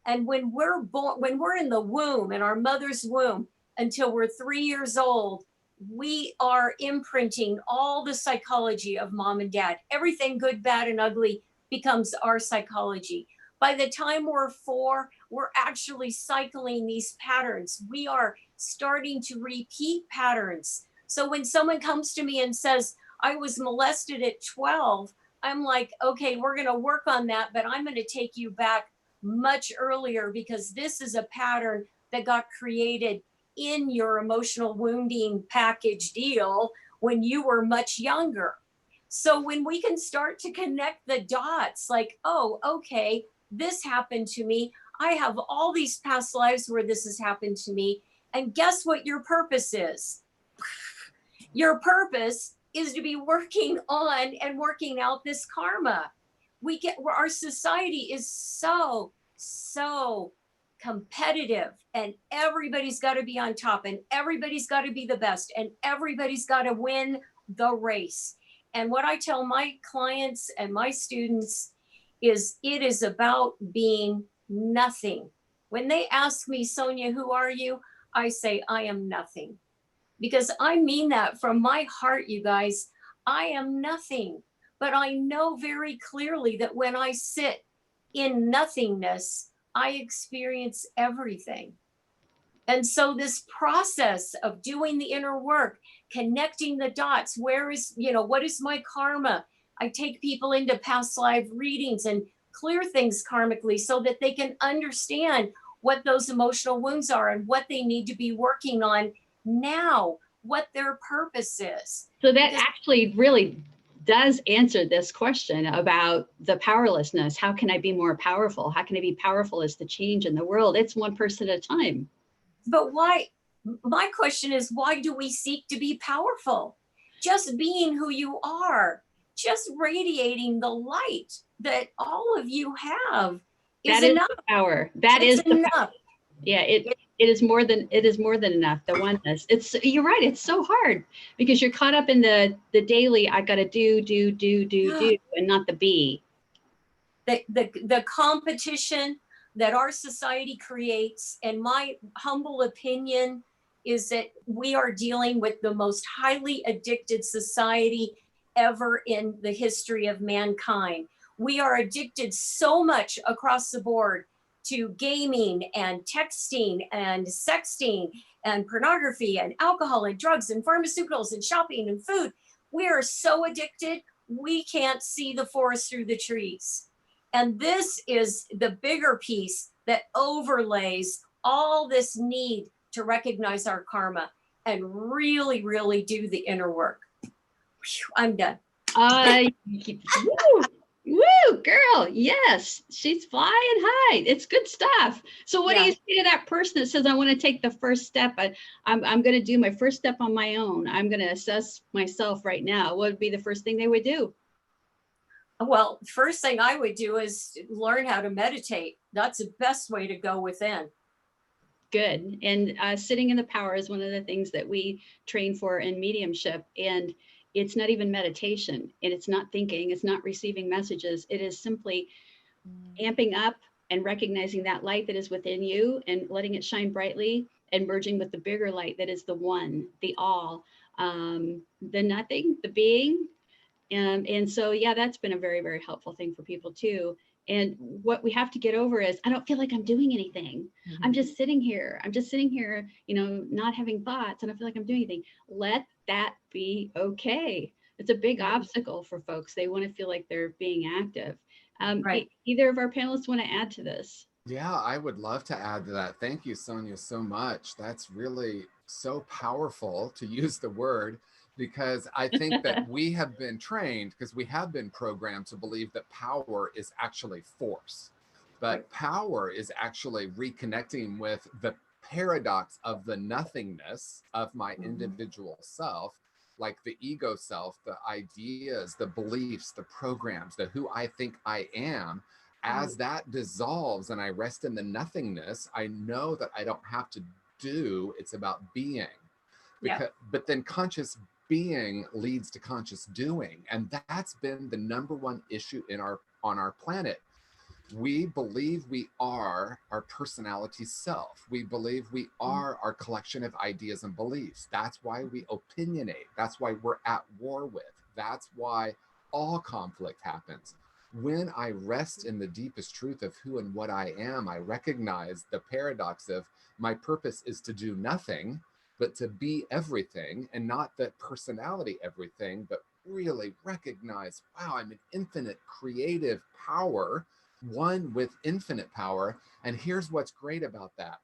And when we're born, when we're in the womb, in our mother's womb, until we're 3 years old, we are imprinting all the psychology of mom and dad. Everything good, bad, and ugly becomes our psychology. By the time we're 4, we're actually cycling these patterns. We are starting to repeat patterns So when someone comes to me and says, I was molested at 12, I'm like, okay, we're going to work on that, but I'm going to take you back much earlier, because this is a pattern that got created in your emotional wounding package deal when you were much younger. So when we can start to connect the dots, like, oh, okay, this happened to me. I have all these past lives where this has happened to me. And guess what your purpose is? Your purpose is to be working on and working out this karma. Our society is so competitive, and everybody's got to be on top, and everybody's got to be the best, and everybody's got to win the race. And what I tell my clients and my students is, it is about being nothing. When they ask me, Sonja, who are you? I say, I am nothing. Because I mean that from my heart, you guys. I am nothing. But I know very clearly that when I sit in nothingness, I experience everything. And so this process of doing the inner work, connecting the dots, what is my karma? I take people into past life readings and clear things karmically so that they can understand what those emotional wounds are and what they need to be working on now, what their purpose is. So that actually really does answer this question about the powerlessness. How can I be more powerful? How can I be powerful as the change in the world? It's one person at a time. But why? My question is, why do we seek to be powerful? Just being who you are, just radiating the light that all of you have is enough. The power. That is enough. Power. Yeah, it is more than enough. The oneness. You're right. It's so hard because you're caught up in the daily. I got to do, and not the be. The competition that our society creates, and my humble opinion is that we are dealing with the most highly addicted society ever in the history of mankind. We are addicted so much across the board to gaming and texting and sexting and pornography and alcohol and drugs and pharmaceuticals and shopping and food. We are so addicted, we can't see the forest through the trees. And this is the bigger piece that overlays all this need to recognize our karma and really, really do the inner work. Whew, I'm done. Woo, girl. Yes, she's flying high. It's good stuff. So what do you say to that person that says, I want to take the first step? I'm going to do my first step on my own. I'm going to assess myself right now. What would be the first thing they would do? Well, first thing I would do is learn how to meditate. That's the best way to go within. Good. And sitting in the power is one of the things that we train for in mediumship. And it's not even meditation, and it's not thinking, it's not receiving messages. It is simply amping up and recognizing that light that is within you and letting it shine brightly and merging with the bigger light that is the one, the all, the nothing, the being. And so, yeah, that's been a very, very helpful thing for people too. And what we have to get over is, I don't feel like I'm doing anything. Mm-hmm. I'm just sitting here, not having thoughts. I don't feel like I'm doing anything. Let that be okay. It's a big obstacle for folks. They want to feel like they're being active. Right. Either of our panelists want to add to this? Yeah, I would love to add to that. Thank you, Sonja, so much. That's really so powerful, to use the word, because I think that we have been trained, because we have been programmed to believe that power is actually force. But power is actually reconnecting with the paradox of the nothingness of my individual self, like the ego self, the ideas, the beliefs, the programs, the who I think I am. As that dissolves and I rest in the nothingness, I know that I don't have to do, it's about being. But then conscious being leads to conscious doing. And that's been the number one issue on our planet. We believe we are our personality self. We believe we are our collection of ideas and beliefs. That's why we opinionate. That's why we're at war with. That's why all conflict happens. When I rest in the deepest truth of who and what I am, I recognize the paradox of my purpose is to do nothing. but to be everything, and not that personality everything, but really recognize, wow, I'm an infinite creative power, one with infinite power. And here's what's great about that.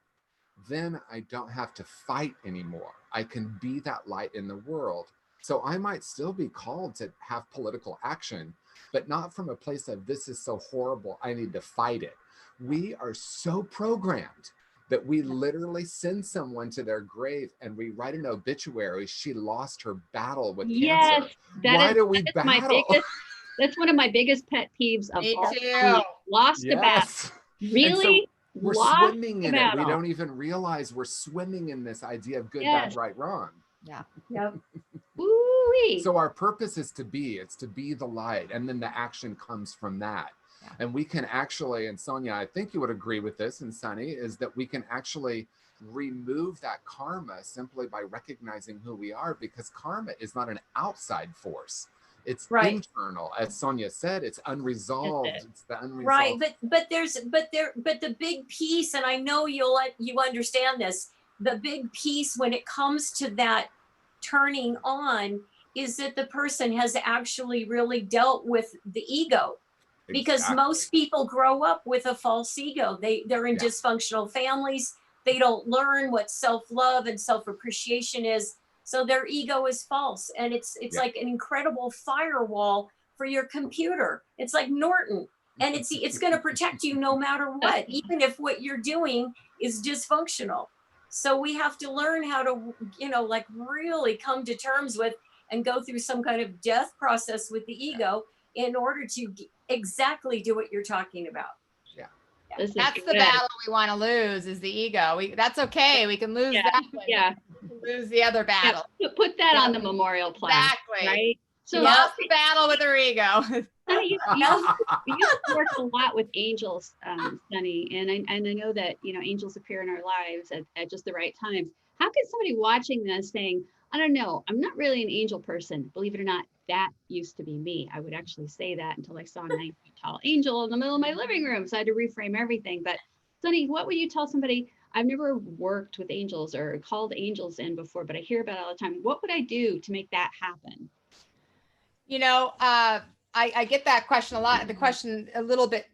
Then I don't have to fight anymore. I can be that light in the world. So I might still be called to have political action, but not from a place of this is so horrible, I need to fight it. We are so programmed that we literally send someone to their grave and we write an obituary, she lost her battle with cancer. Why do we battle? That's one of my biggest pet peeves of Me all too. time. Lost the battle. So Really? we're swimming in it. We don't even realize we're swimming in this idea of good, bad, right, wrong. Yeah. Yep. Woo-wee. So our purpose is to be the light, and then the action comes from that. Yeah. And we can actually, and Sonja, I think you would agree with this, and Sunny, is that we can actually remove that karma simply by recognizing who we are, because karma is not an outside force. It's internal, as Sonja said. It's unresolved. It's the unresolved. Right, but the big piece, and I know you understand this. The big piece when it comes to that turning on is that the person has actually really dealt with the ego, because most people grow up with a false ego. They're in dysfunctional families. They don't learn what self-love and self-appreciation is. So their ego is false, and it's like an incredible firewall for your computer. It's like Norton, and it's going to protect you no matter what, even if what you're doing is dysfunctional. So we have to learn how to, like really come to terms with and go through some kind of death process with the ego in order to exactly do what you're talking about. That's the battle we want to lose, is the ego. That's okay. We can lose that one. Yeah. Lose the other battle. Yeah. Put that on the memorial plaque. Exactly. Right. So lost the battle with her ego. You work a lot with angels, Sunny, and I know that angels appear in our lives at just the right times. How can somebody watching this saying, I don't know, I'm not really an angel person, believe it or not, that used to be me. I would actually say that until I saw a 9 feet tall angel in the middle of my living room. So I had to reframe everything. But Sunny, what would you tell somebody? I've never worked with angels or called angels in before, but I hear about it all the time. What would I do to make that happen? I get that question a lot. The question a little bit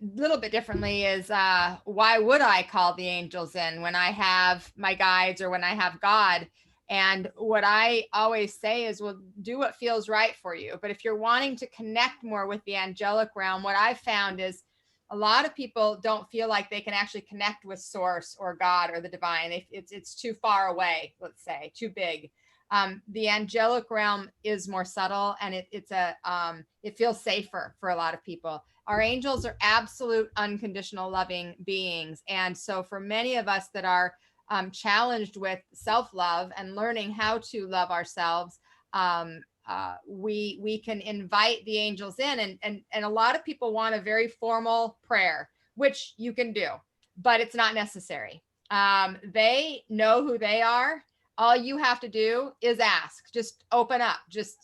differently is, why would I call the angels in when I have my guides or when I have God? And what I always say is, well, do what feels right for you. But if you're wanting to connect more with the angelic realm, what I've found is a lot of people don't feel like they can actually connect with source or God or the divine. It's too far away, let's say, too big. The angelic realm is more subtle, and it feels safer for a lot of people. Our angels are absolute unconditional loving beings. And so for many of us that are challenged with self-love and learning how to love ourselves, we can invite the angels in, and a lot of people want a very formal prayer, which you can do, but it's not necessary. They know who they are. All you have to do is ask. Just open up. Just,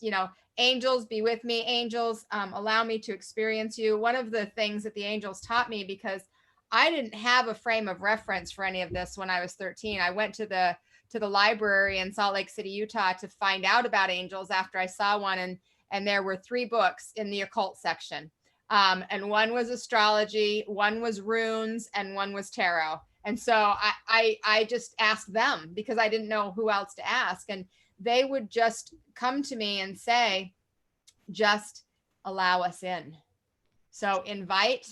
angels, be with me. Angels, allow me to experience you. One of the things that the angels taught me, because I didn't have a frame of reference for any of this when I was 13. I went to the library in Salt Lake City, Utah, to find out about angels after I saw one, and there were 3 books in the occult section. And one was astrology, one was runes, and one was tarot. And so I just asked them because I didn't know who else to ask. And they would just come to me and say, just allow us in. So invite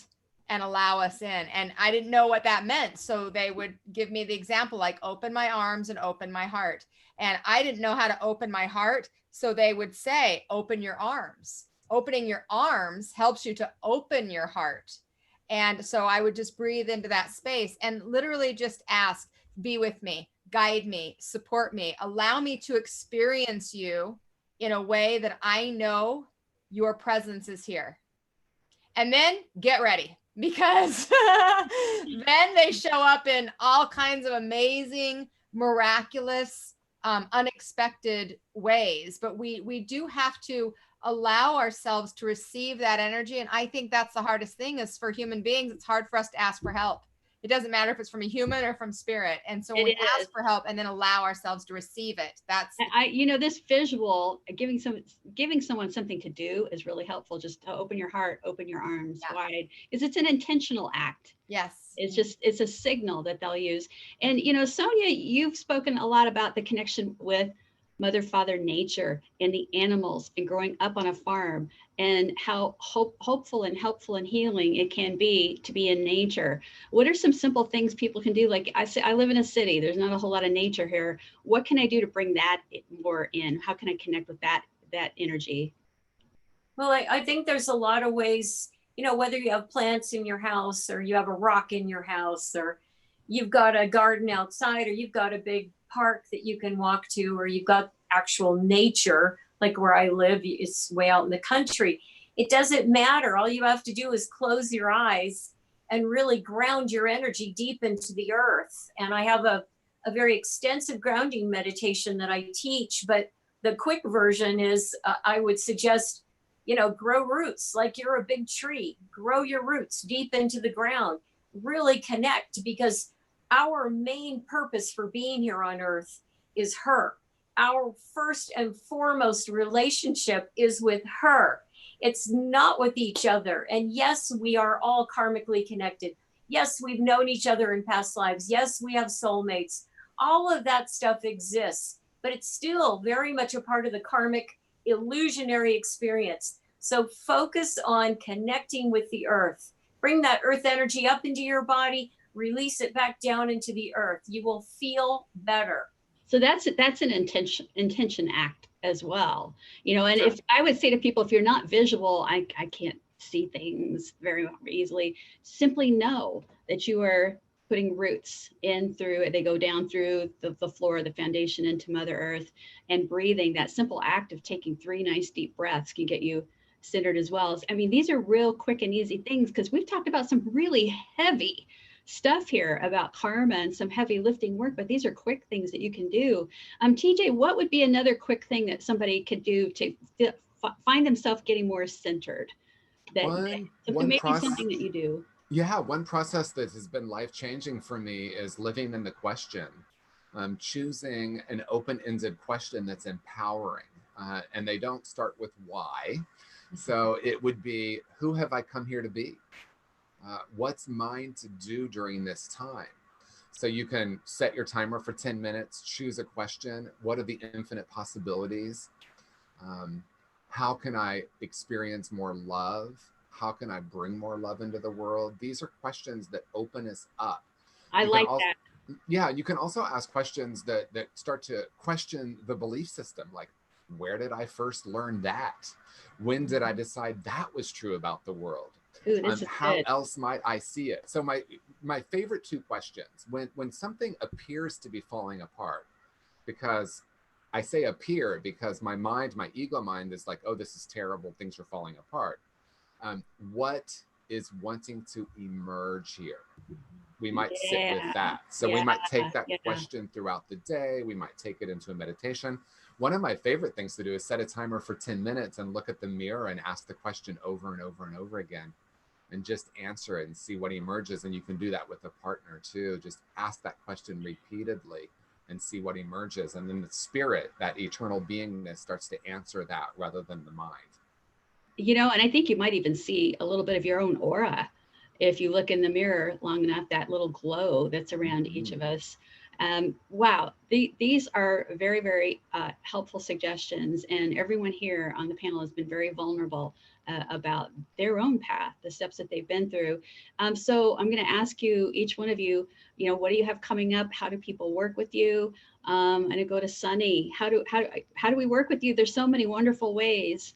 and allow us in. And I didn't know what that meant. So they would give me the example, like open my arms and open my heart. And I didn't know how to open my heart. So they would say, open your arms. Opening your arms helps you to open your heart. And so I would just breathe into that space and literally just ask, be with me, guide me, support me, allow me to experience you in a way that I know your presence is here. And then get ready, because then they show up in all kinds of amazing, miraculous, unexpected ways. But we do have to allow ourselves to receive that energy. And I think that's the hardest thing is for human beings. It's hard for us to ask for help. it doesn't matter if it's from a human or from spirit. And so when we ask for help and then allow ourselves to receive it, that's this visual, giving someone something to do is really helpful. Just to open your heart, open your arms wide, because it's an intentional act. Yes. It's a signal that they'll use. And, Sonja, you've spoken a lot about the connection with Mother, Father, Nature, and the animals, and growing up on a farm, and how hopeful and helpful and healing it can be to be in nature. What are some simple things people can do? Like I live in a city, there's not a whole lot of nature here. What can I do to bring that more in? How can I connect with that energy? Well, I think there's a lot of ways, whether you have plants in your house, or you have a rock in your house, or you've got a garden outside, or you've got a big park that you can walk to, or you've got actual nature, like where I live, it's way out in the country. It doesn't matter. All you have to do is close your eyes and really ground your energy deep into the earth. And I have a very extensive grounding meditation that I teach, but the quick version is I would suggest, grow roots like you're a big tree. Grow your roots deep into the ground. Really connect, because our main purpose for being here on earth is her. Our first and foremost relationship is with her. It's not with each other. And yes, we are all karmically connected. Yes, we've known each other in past lives. Yes, we have soulmates. All of that stuff exists, but it's still very much a part of the karmic illusionary experience. So focus on connecting with the earth. Bring that earth energy up into your body, release it back down into the earth. You will feel better. So that's an intention act as well. And if I would say to people, if you're not visual, I can't see things very easily, simply know that you are putting roots in through, they go down through the floor, the foundation into Mother Earth, and breathing. That simple act of taking 3 nice deep breaths can get you centered as well. These are real quick and easy things, because we've talked about some really heavy stuff here about karma and some heavy lifting work, but these are quick things that you can do. TJ, what would be another quick thing that somebody could do to find themselves getting more centered? Something that you do. Yeah, one process that has been life-changing for me is living in the question. Choosing an open-ended question that's empowering, and they don't start with why. So it would be, who have I come here to be? What's mine to do during this time? So you can set your timer for 10 minutes, choose a question. What are the infinite possibilities? How can I experience more love? How can I bring more love into the world? These are questions that open us up. I like that. Yeah, you can also ask questions that start to question the belief system, like, where did I first learn that? When did I decide that was true about the world? Ooh, how else might I see it? So my favorite 2 questions, when something appears to be falling apart, because I say appear because my ego mind is like, oh, this is terrible, things are falling apart. What is wanting to emerge here? We might sit with that. So we might take that question throughout the day. We might take it into a meditation. One of my favorite things to do is set a timer for 10 minutes and look at the mirror and ask the question over and over and over again, and just answer it and see what emerges. And you can do that with a partner too. Just ask that question repeatedly and see what emerges. And then the spirit, that eternal beingness, starts to answer that rather than the mind. And I think you might even see a little bit of your own aura if you look in the mirror long enough, that little glow that's around each of us. Wow, these are very, very helpful suggestions. And everyone here on the panel has been very vulnerable about their own path, the steps that they've been through. So I'm going to ask you, each one of you, what do you have coming up? How do people work with you? I'm going to go to Sunny. How do we work with you? There's so many wonderful ways.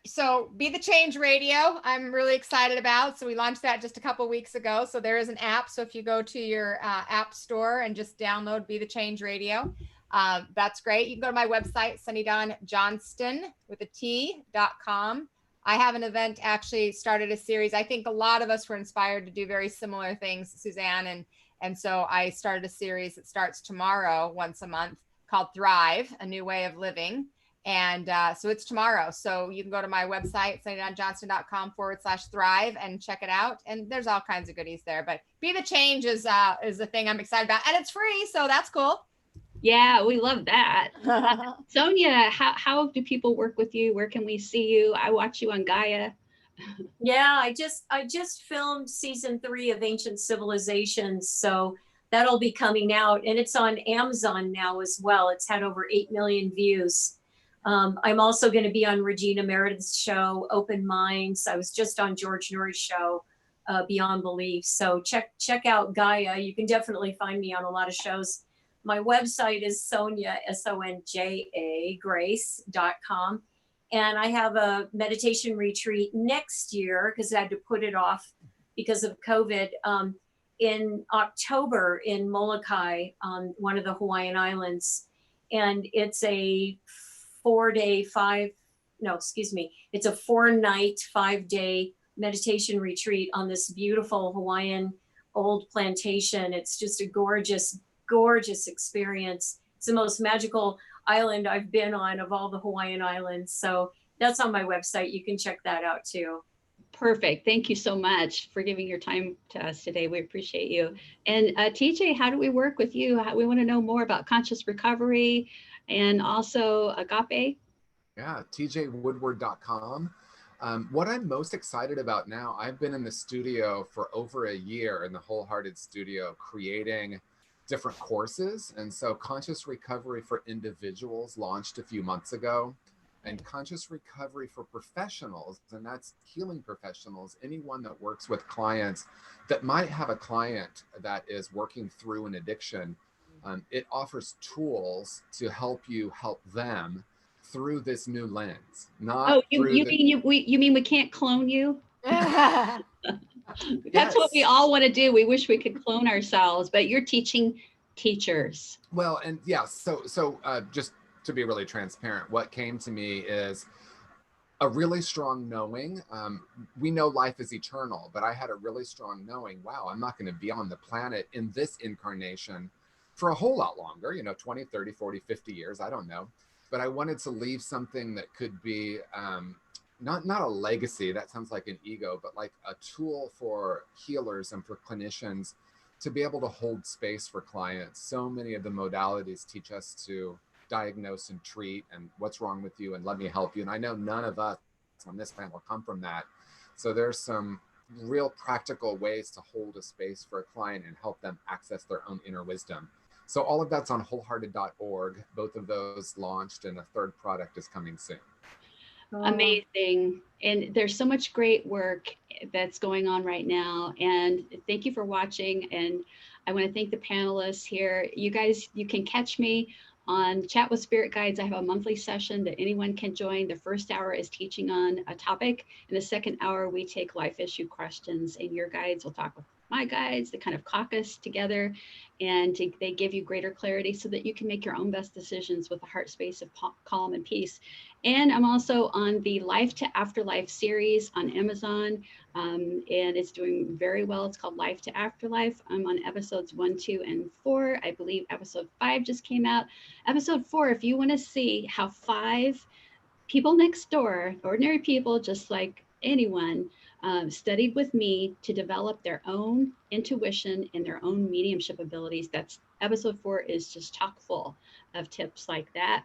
So Be the Change Radio, I'm really excited about. So we launched that just a couple weeks ago. So there is an app. So if you go to your app store and just download Be the Change Radio, that's great. You can go to my website, sunnydawnjohnston with a T.com. I have an event, actually started a series. I think a lot of us were inspired to do very similar things, Susanne. And so I started a series that starts tomorrow, once a month, called Thrive, A New Way of Living. And so it's tomorrow. So you can go to my website, sonja.johnston.com/thrive and check it out. And there's all kinds of goodies there. But Be the Change is the thing I'm excited about. And it's free. So that's cool. Yeah, we love that. Sonja, how do people work with you? Where can we see you? I watch you on Gaia. Yeah, I just filmed season 3 of Ancient Civilizations. So that'll be coming out, and it's on Amazon now as well. It's had over 8 million views. I'm also going to be on Regina Meredith's show, Open Minds. I was just on George Noory's show, Beyond Belief. So check out Gaia. You can definitely find me on a lot of shows. My website is Sonja, SONJA, grace.com. And I have a meditation retreat next year, because I had to put it off because of COVID, in October in Molokai, on one of the Hawaiian Islands. And it's a 4-night, 5-day meditation retreat on this beautiful Hawaiian old plantation. It's just a gorgeous, gorgeous experience. It's the most magical island I've been on of all the Hawaiian islands. So that's on my website. You can check that out too. Perfect. Thank you so much for giving your time to us today. We appreciate you. And TJ, how do we work with you? We want to know more about conscious recovery and also Agape. Yeah, tjwoodward.com. What I'm most excited about now, I've been in the studio for over a year, in the Wholehearted Studio, creating different courses. And so Conscious Recovery for Individuals launched a few months ago, and Conscious Recovery for Professionals, and that's healing professionals, anyone that works with clients that might have a client that is working through an addiction. It offers tools to help you help them through this new lens. You mean we can't clone you? That's Yes. what we all want to do. We wish we could clone ourselves, but you're teaching teachers. Well, and yeah, so just to be really transparent, what came to me is a really strong knowing. We know life is eternal, but I had a really strong knowing, wow, I'm not going to be on the planet in this incarnation for a whole lot longer, 20, 30, 40, 50 years, I don't know. But I wanted to leave something that could be not a legacy, that sounds like an ego, but like a tool for healers and for clinicians to be able to hold space for clients. So many of the modalities teach us to diagnose and treat and what's wrong with you and let me help you. And I know none of us on this panel come from that. So there's some real practical ways to hold a space for a client and help them access their own inner wisdom. So all of that's on wholehearted.org. Both of those launched, and a third product is coming soon. Amazing. And there's so much great work that's going on right now. And thank you for watching. And I want to thank the panelists here. You guys, you can catch me on Chat with Spirit Guides. I have a monthly session that anyone can join. The first hour is teaching on a topic. In the second hour, we take life issue questions, and your guides will talk with my guides, the kind of caucus together, and they give you greater clarity so that you can make your own best decisions with a heart space of calm and peace. And I'm also on the Life to Afterlife series on Amazon, and it's doing very well. It's called Life to Afterlife. I'm on episodes 1, 2, and 4. I believe episode 5 just came out. Episode 4, if you want to see how 5 people next door, ordinary people just like anyone, studied with me to develop their own intuition and their own mediumship abilities. That's episode 4 is just chock full of tips like that.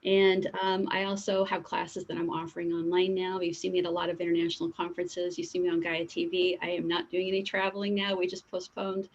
And I also have classes that I'm offering online now. You've seen me at a lot of international conferences. You see me on Gaia TV. I am not doing any traveling now. We just postponed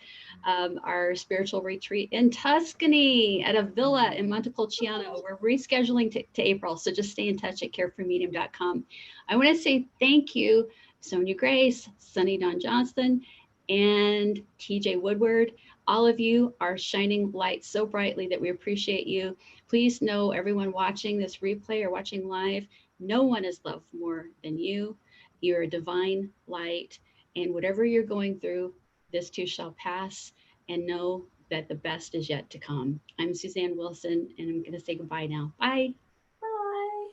our spiritual retreat in Tuscany at a villa in Montepulciano. We're rescheduling to April. So just stay in touch at carefreemedium.com. I want to say thank you, Sonja Grace, Sunny Dawn Johnston, and TJ Woodward. All of you are shining light so brightly that we appreciate you. Please know, everyone watching this replay or watching live, no one is loved more than you. You're a divine light, and whatever you're going through, this too shall pass, and know that the best is yet to come. I'm Susanne Wilson, and I'm going to say goodbye now. Bye. Bye.